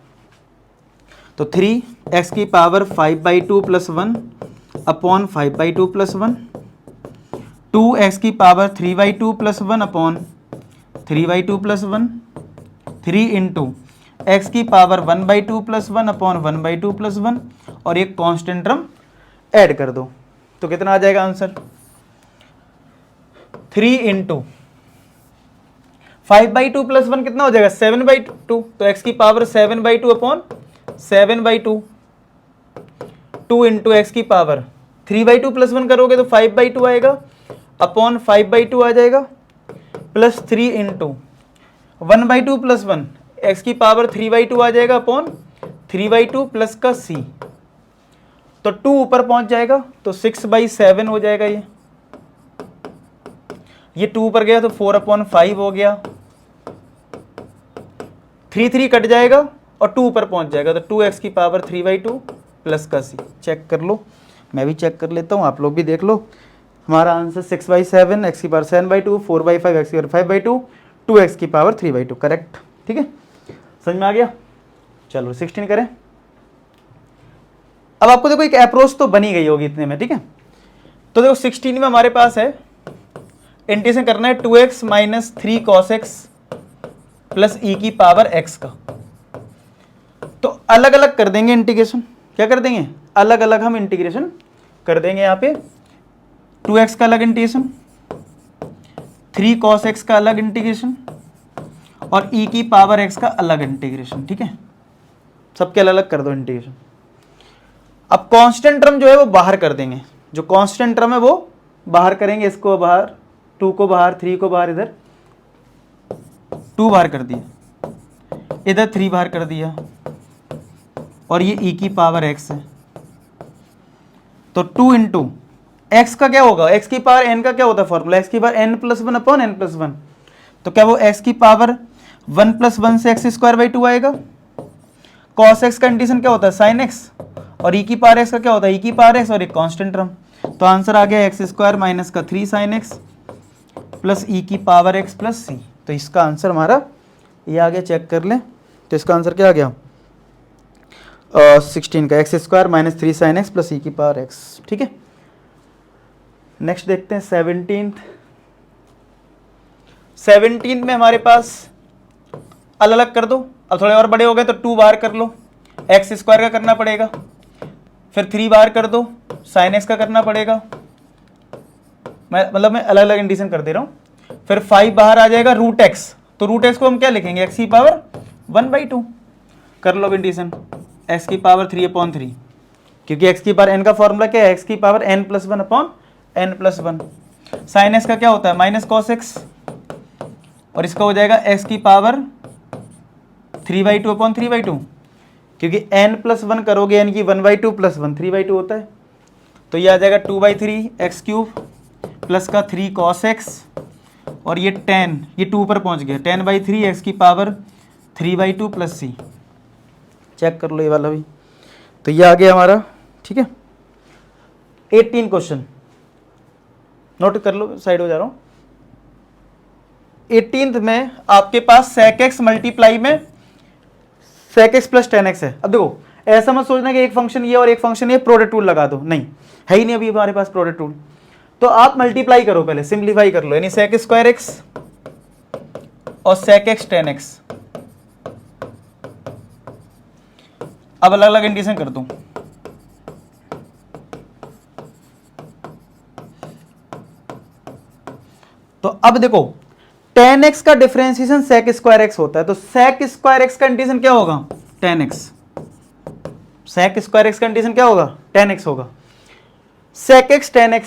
तो 3x की पावर 5/2 + 1 अपॉन 5/2 + 1, 2x की पावर 3/2 + 1 अपॉन 3/2 + 1, 3 इंटू एक्स की पावर 1/2 + 1 अपॉन 1/2 + 1, और एक कांस्टेंट टर्म ऐड कर दो, तो कितना आ जाएगा आंसर 3 इंटू 5/2 + 1 कितना हो जाएगा 7/2, तो एक्स की पावर 7/2 अपॉन 7/2, 2 इंटू एक्स की पावर 3/2 + 1 करोगे तो 5/2 आएगा, अपॉन 5/2 आ जाएगा, प्लस 3 इंटू 1/2 + 1 एक्स की पावर 3/2 आ जाएगा, अपॉन 3/2 प्लस का c, तो 2 ऊपर पहुंच जाएगा, तो 6/7 हो जाएगा। ये 2 ऊपर गया तो 4/5 हो गया, 3 3 कट जाएगा और 2 ऊपर पहुंच जाएगा, तो 2x की पावर 3/2 प्लस का c। चेक कर लो, मैं भी चेक कर लेता हूँ, आप लोग भी देख लो। हमारा आंसर 6/7 एक्स की पावर 7/2 4/5 एक्स की पावर 5/2 2x की पावर 3/2 करेक्ट, ठीक है। समझ में आ गया? चलो 16 करें। अब आपको देखो एक अप्रोच तो बनी गई होगी इतने में, ठीक है। तो देखो 16 में हमारे पास है इंटीग्रेशन करना है 2x - 3 cos x plus e की पावर x का, तो अलग अलग कर देंगे इंटीग्रेशन। क्या कर देंगे? अलग अलग हम इंटीग्रेशन कर देंगे। यहाँ पे 2x का अलग इंटीग्रेशन, 3 cos x का अलग इंटीग्रेशन, और e की पावर x का अलग इंटीग्रेशन, ठीक है। सबके अलग अलग कर दो इंटीग्रेशन। अब कांस्टेंट टर्म जो है वो बाहर कर देंगे, जो कांस्टेंट टर्म है वो बाहर करेंगे, इसको बाहर, 2 को बाहर, 3 को बाहर, इधर 2 बाहर कर दिया, इधर 3 बाहर कर दिया, और ये e की पावर x है, तो 2 इंटू एक्स का क्या होगा, x की पावर n का क्या होता है फॉर्मूला, x की पावर n+1 अपॉन n+1, तो क्या वो x की पावर 1 + 1 से x² 2 आएगा। cos x का इंटीग्रेशन क्या होता है sin x, और ई की पावर एक्स का क्या होता है, ई की पावर एक्स और एक कांस्टेंट टर्म। तो आंसर आ गया एक्स स्क्वायर माइनस का 3 साइन एक्स प्लस ई की पावर एक्स प्लस सी। तो इसका आंसर हमारा ये आ गया, चेक कर लें। तो इसका आंसर क्या आ गया, 16 का x square minus 3 sine x plus e की पावर एक्स। ठीक है, नेक्स्ट देखते हैं 17 में हमारे पास अलग अलग कर दो। अब थोड़े और बड़े हो गए तो 2 बार कर लो, एक्स स्क्वायर का करना पड़ेगा, फिर 3 बार कर दो, साइन एक्स का करना पड़ेगा। मैं अलग अलग इंडिशन कर दे रहा हूँ। फिर 5 बाहर आ जाएगा रूट एक्स, तो रूट एक्स को हम क्या लिखेंगे, एक्स की पावर 1/2 कर लो इंडिशन, एक्स की पावर 3/3, क्योंकि एक्स की पावर n का फॉर्मूला क्या है, एक्स की पावर n+1/n+1। साइन एक्स का क्या होता है, माइनस कॉस एक्स, और इसका हो जाएगा एक्स की पावर 3/2/3/2, क्योंकि n+1 करोगे n की 1/2 + 1 3/2 होता है। तो ये आ जाएगा 2/3 एक्स क्यूब प्लस का 3 कॉस एक्स, और ये 10, ये 2 पर पहुंच गया, 10/3 एक्स की पावर 3/2 प्लस सी। चेक कर लो ये वाला भी। तो ये आ गया हमारा। ठीक है, 18 क्वेश्चन नोट कर लो, साइड हो जा रहा हूं। 18th में आपके पास sec x मल्टीप्लाई में sec x प्लस 10x है। अब देखो, ऐसा मत सोचना कि एक फंक्शन ये और एक फंक्शन ये, प्रोडक्ट रूल लगा दो, नहीं है ही नहीं अभी हमारे पास प्रोडक्ट रूल। तो आप मल्टीप्लाई करो, पहले सिंप्लीफाई कर लो, यानी sec स्क्वायर x और sec x 10x। अब अलग अलग इंडिशन कर दूं, तो अब देखो 10x का डिफरेंशिएशन sec स्क्वायर x होता है, तो sec स्क्वायर x का इंडिशन क्या होगा, 10x। sec स्क्वायर x का इंडिशन क्या होगा, 10x होगा। sec x 10x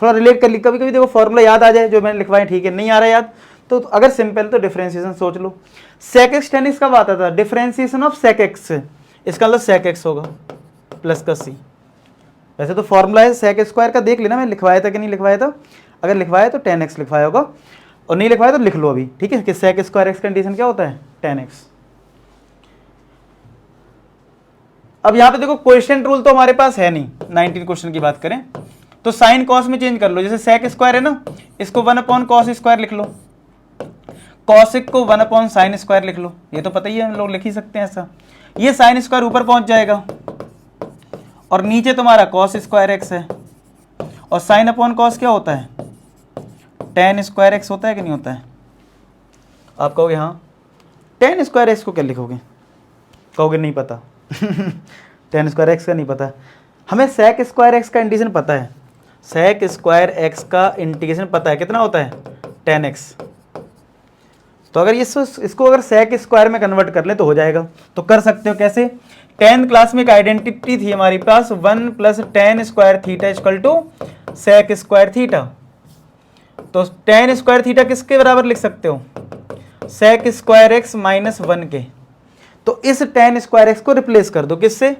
थोड़ा रिलेट कर ली, कभी कभी देखो फॉर्मूला याद आ जाए जो मैंने लिखवाया, ठीक है, नहीं आ रहा याद तो अगर सिंपल तो डिफरेंशिएशन सोच लो। sec x 10x कब आता था, डिफरेंशिएशन ऑफ sec x से, इसका मतलब sec x होगा प्लस का c। वैसे तो फॉर्मूला है sec स्क्वायर का, देख लेना मैं लिखवाया था कि नहीं लिखवाया था, अगर लिखवाया तो 10x लिखवाया होगा, और नहीं लिखवाया तो लिख लो अभी। ठीक है, कि sec स्क्वायर x कंडीशन क्या होता है, 10x। अब यहां पे देखो क्वेश्चन रूल तो हमारे पास है नहीं, 19 क्वेश्चन की बात करें तो साइन कॉस में चेंज कर लो। जैसे sec स्क्वायर है ना, इसको 1/cos स्क्वायर लिख लो, कॉसिक को 1/sin स्क्वायर लिख लो, ये तो पता ही है, हम लोग लिख ही सकते हैं ऐसा। ये साइन स्क्वायर ऊपर पहुंच जाएगा और नीचे तुम्हारा cos स्क्वायर x है, और साइन अपॉन कॉस क्या होता है, tan स्क्वायर x होता है कि नहीं होता है। आप कहोगे हाँ, tan स्क्वायर x को क्या लिखोगे, कहोगे नहीं पता tan स्क्वायर x का नहीं पता, हमें sec स्क्वायर x का इंटीग्रेशन पता है, sec स्क्वायर x का इंटीग्रेशन पता है कितना होता है, tan x। तो अगर इसको अगर sec स्क्वायर में कन्वर्ट कर ले तो हो जाएगा। तो कर सकते हो कैसे, 10th क्लास में एक आइडेंटिटी थी हमारे पास 1 + tan square theta = sec square theta. तो tan स्क्वायर थीटा किसके बराबर लिख सकते हो, sec स्क्वायर x - 1 के। तो इस tan स्क्वायर x को रिप्लेस कर दो किससे,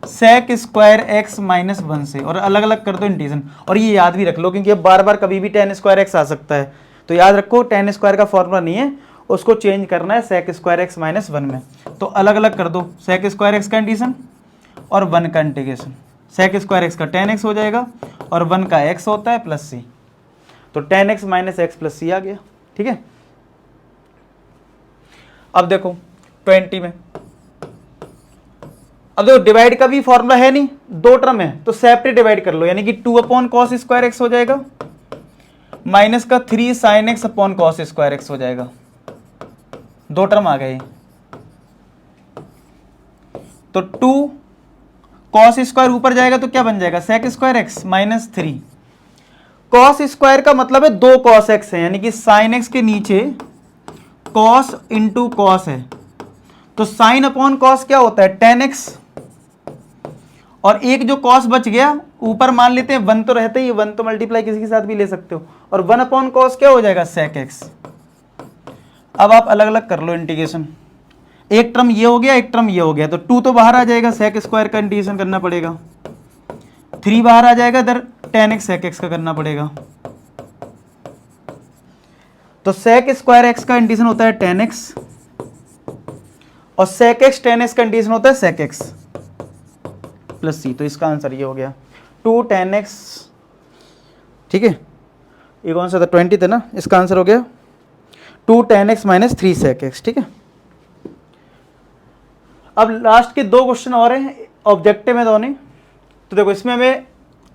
sec स्क्वायर x - 1 से, और अलग अलग कर दो इंटीग्रेशन। और ये याद भी रख लो क्योंकि अब बार बार कभी भी tan स्क्वायर x आ सकता है, तो याद रखो tan स्क्वायर का फॉर्मूला नहीं है, उसको चेंज करना है sec स्क्वायर x - 1 में। तो अलग अलग कर दो, sec स्क्वायर x का इंटीग्रेशन और 1 का इंटीग्रेशन। sec स्क्वायर x का tan x हो जाएगा और 1 का x होता है प्लस c, तो tan x - x plus c आ गया। ठीक है, अब देखो 20 में, अब देखो डिवाइड का भी फॉर्मूला है नहीं, दो टर्म है तो सेपरेट डिवाइड कर लो, यानी कि 2/cos स्क्वायर x हो जाएगा माइनस का 3 sin x upon cos square x हो जाएगा। दो टर्म आ गए, तो 2 cos स्क्वायर ऊपर जाएगा तो क्या बन जाएगा, sec square x - 3 cos square का मतलब है 2 cos x है, यानी कि sin x के नीचे cos इंटू कॉस है, तो sin अपॉन cos क्या होता है, tan x, और एक जो cos बच गया ऊपर मान लेते हैं 1 तो रहते ही, 1 तो मल्टीप्लाई किसी के साथ भी ले सकते हो, और 1/cos क्या हो जाएगा, sec x। अब आप अलग अलग कर लो इंटीग्रेशन, एक टर्म ये हो गया एक टर्म ये हो गया, तो 2 तो बाहर आ जाएगा, sec स्क्वायर का इंटीग्रेशन करना पड़ेगा, 3 बाहर आ जाएगा, इधर tan x sec x का करना पड़ेगा। तो sec स्क्वायर x का इंटीग्रेशन होता है tan x और sec x tan x का इंटीग्रेशन होता है sec x। Plus c. तो इसका आंसर ये हो गया 2 tan x, ठीक है, ये कौन सा था 20 था ना, इसका आंसर हो गया 2 tan x minus 3 sec x, ठीक है। अब लास्ट के 2 क्वेश्चन और हैं ऑब्जेक्टिव में दोनों। तो देखो इसमें हमें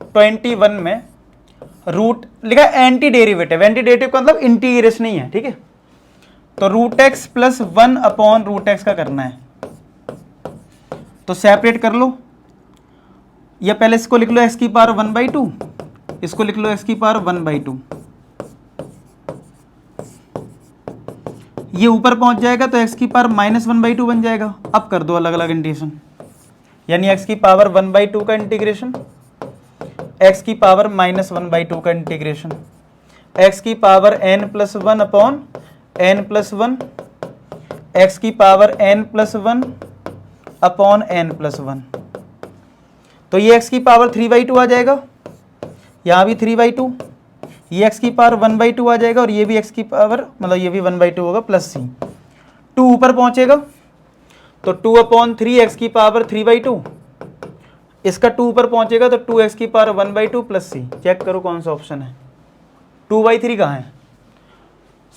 21 में रूट लिखा एंटी डेरिवेटिव, एंटी डेरिवेटिव का मतलब इंटीग्रेशन ही है, ठीक है। तो root x plus 1 upon root x का करना है, तो सेपरेट कर लो, या पहले इसको लिख लो एक्स की पावर 1/2, इसको लिख लो एक्स की पावर 1/2, ये ऊपर पहुंच जाएगा तो एक्स की पावर -1/2 बन जाएगा। अब कर दो अलग अलग इंटीग्रेशन, यानी एक्स की पावर 1/2 का इंटीग्रेशन, एक्स की पावर -1/2 का इंटीग्रेशन, एक्स की power n+1 upon n+1, x की पावर n+1 अपॉन n+1। तो ये एक्स की पावर 3/2 आ जाएगा, यहाँ भी 3/2, ये एक्स की पावर 1/2 आ जाएगा, और ये भी एक्स की पावर मतलब ये भी 1/2 होगा प्लस सी। 2 ऊपर पहुंचेगा तो 2/3 एक्स की पावर 3/2, इसका 2 ऊपर पहुंचेगा तो 2 एक्स की पावर 1/2 प्लस सी। चेक करो कौन सा ऑप्शन है, 2/3 कहाँ है,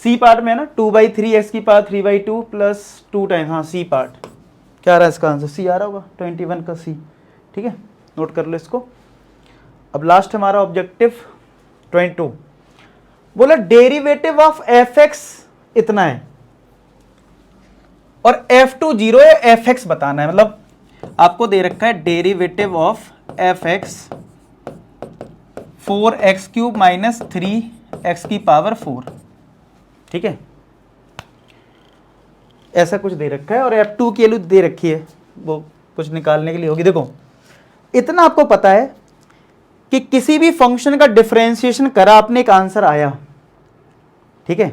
सी पार्ट में है ना, 2/3 एक्स की पावर 3/2 प्लस 2 टाइम्स, हाँ सी पार्ट। क्या आ रहा है इसका आंसर, सी आ रहा होगा, 21 का सी, ठीक है, नोट कर लो इसको। अब लास्ट हमारा ऑब्जेक्टिव 22, बोला डेरिवेटिव ऑफ एफ एक्स इतना है और F2 0 है, एफ एक्स बताना है। मतलब आपको दे रखा है derivative of F x 4x³ minus 3x की पावर 4, ठीक है, ऐसा कुछ दे रखा है, और F2 की वैल्यू दे रखी है, वो कुछ निकालने के लिए होगी। देखो इतना आपको पता है कि किसी भी फंक्शन का डिफरेंशिएशन करा आपने, एक आंसर आया, ठीक है।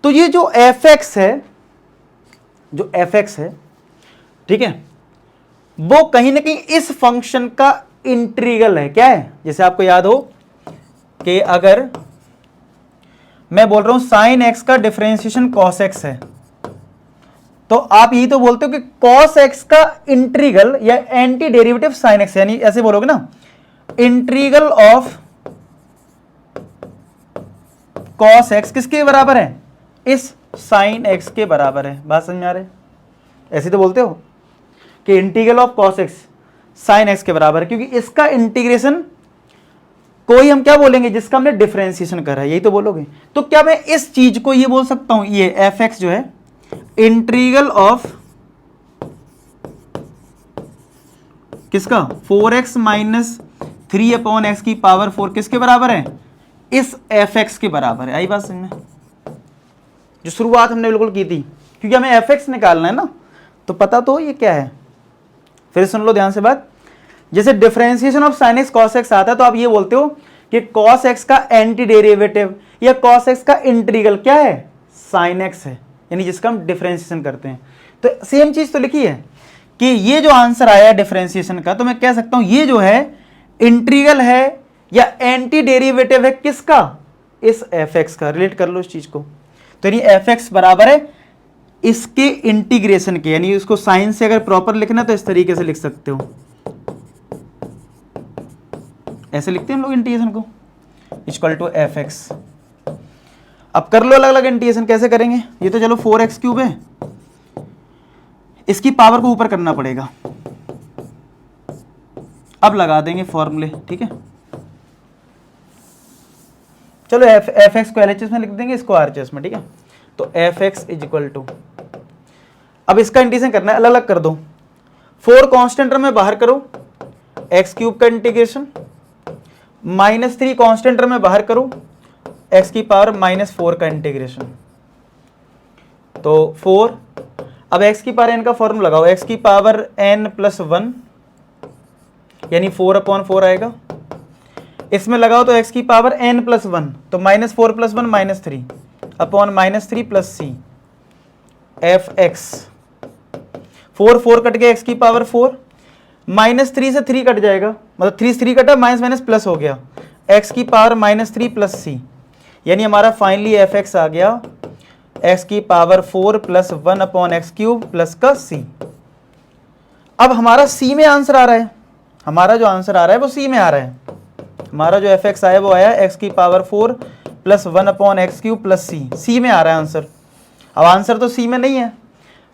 तो ये जो एफ एक्स है, जो एफ एक्स है, ठीक है, वो कहीं ना कहीं इस फंक्शन का इंटीग्रल है। क्या है, जैसे आपको याद हो कि अगर मैं बोल रहा हूं साइन एक्स का डिफरेंशिएशन कॉस एक्स है, तो आप यही तो बोलते हो कि कॉस एक्स का इंटीग्रल या एंटी डेरिवेटिव साइन एक्स, यानी ऐसे बोलोगे ना, इंटीग्रल ऑफ कॉस एक्स किसके बराबर है, इस साइन एक्स के बराबर है। बात समझ में आ रही है, ऐसे तो बोलते हो कि integral of cos x sine x के बराबर है, क्योंकि इसका इंटीग्रेशन कोई हम क्या बोलेंगे, जिसका हमने डिफरेंशिएशन करा है, यही तो बोलोगे। तो क्या मैं इस चीज को ये बोल सकता हूं, ये एफ एक्स जो है इंटीग्रल ऑफ किसका 4x माइनस 3 अपॉन एक्स की पावर 4 किसके बराबर है, इस एफ एक्स के बराबर है। आई बात समझ में, जो शुरुआत हमने बिल्कुल की थी, क्योंकि हमें एफ एक्स निकालना है ना, तो पता तो ये क्या है। फिर सुन लो ध्यान से बात, जैसे differentiation of sine x cos x आता है, तो आप ये बोलते हो कि कॉस एक्स का एंटी डेरिवेटिव या कॉस एक्स का इंटीग्रल क्या है, साइन एक्स है, यानी जिसका हम डिफरेंशिएशन करते हैं। तो सेम चीज तो लिखी है कि ये जो आंसर आया डिफरेंशिएशन का, तो मैं कह सकता हूं ये जो है इंटीग्रल है या एंटी डेरिवेटिव है किसका, इस एफ एक्स का। रिलेट कर लो इस चीज को, तो यानी एफ एक्स बराबर है इसके इंटीग्रेशन के, यानी इसको साइन से अगर प्रॉपर लिखना तो इस तरीके से लिख सकते हो, ऐसे लिखते हैं हम लोग इंटीग्रेशन को, इक्वल टू एफ एक्स। अब कर लो अलग अलग इंटीग्रेशन, कैसे करेंगे, ये तो चलो 4x³ है, इसकी पावर को ऊपर करना पड़ेगा। अब लगा देंगे फॉर्मूले, ठीक है, चलो एफ एक्स को एलएचएस में लिख देंगे, इसको आरएचएस में, ठीक है। तो f x is equal to, अब इसका इंटीग्रेशन करना है, अलग अलग कर दो, 4 कांस्टेंट टर्म में बाहर करो, x³ का इंटीग्रेशन, -3 कांस्टेंट टर्म में बाहर करो, x की पावर -4 का इंटीग्रेशन। तो 4, अब x की पावर n का फॉर्मूला लगाओ, x की पावर n+1 यानी 4/4 आएगा, इसमें लगाओ तो x की पावर n+1, तो -4 + 1 -3 अपॉन -3 plus c f x. 4 cut गया, x की पावर 4, -3 से 3 कट जाएगा, मतलब 3 से 3 कटा, माइनस प्लस हो गया, x की पावर -3 प्लस सी, यानी हमारा फाइनली एफ एक्स आ गया x की पावर 4 + 1/x³ प्लस का c। अब हमारा सी में आंसर आ रहा है, हमारा जो आंसर आ रहा है वो सी में आ रहा है। हमारा जो एफ एक्स आया वो आया एक्स की पावर 4 प्लस 1/x³ प्लस सी में आ रहा है आंसर। अब आंसर तो सी में नहीं है,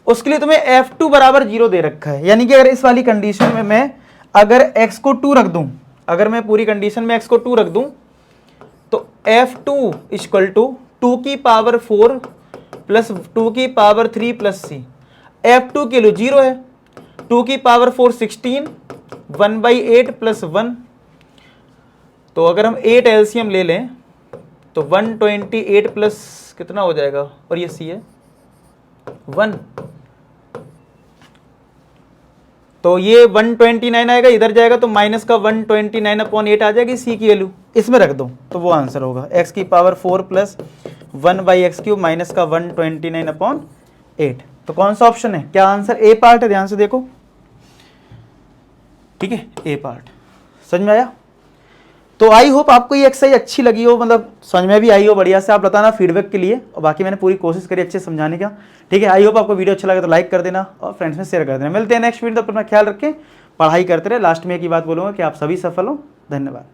उसके लिए तुम्हें F2 बराबर 0 दे रखा है। यानी कि अगर इस वाली कंडीशन में मैं अगर x को 2 रख दूं, अगर मैं पूरी कंडीशन में x को 2 रख दूं तो F2 इक्वल टू 2 की पावर 4 प्लस 2 की पावर 3 प्लस सी। F2 के लिए 0 है, 2 की पावर 4 16, 1/8 प्लस 1। तो अगर हम 8 एलसीएम ले लें तो 128 प्लस कितना हो जाएगा, और ये सी है 1, तो ये 129 आएगा, इधर जाएगा तो माइनस का 129/8 आ जाएगी सी की वैल्यू, इसमें रख दो तो वो आंसर होगा x की पावर 4 प्लस 1/x³ माइनस का 129/8। तो कौन सा ऑप्शन है, क्या आंसर ए पार्ट है, ध्यान से देखो, ठीक है, ए पार्ट। समझ में आया? तो आई होप आपको ये एक्सरसाइज अच्छी लगी हो, मतलब समझ में भी आई हो बढ़िया से। आप बताना फीडबैक के लिए, और बाकी मैंने पूरी कोशिश करी अच्छे समझाने का, ठीक है। आई होप आपको वीडियो अच्छा लगे तो लाइक कर देना और फ्रेंड्स में शेयर कर देना। मिलते हैं नेक्स्ट वीडियो, तब तक अपना ख्याल रखें, पढ़ाई करते रहे। लास्ट में एक ही बात बोलूँगा कि आप सभी सफल हो। धन्यवाद।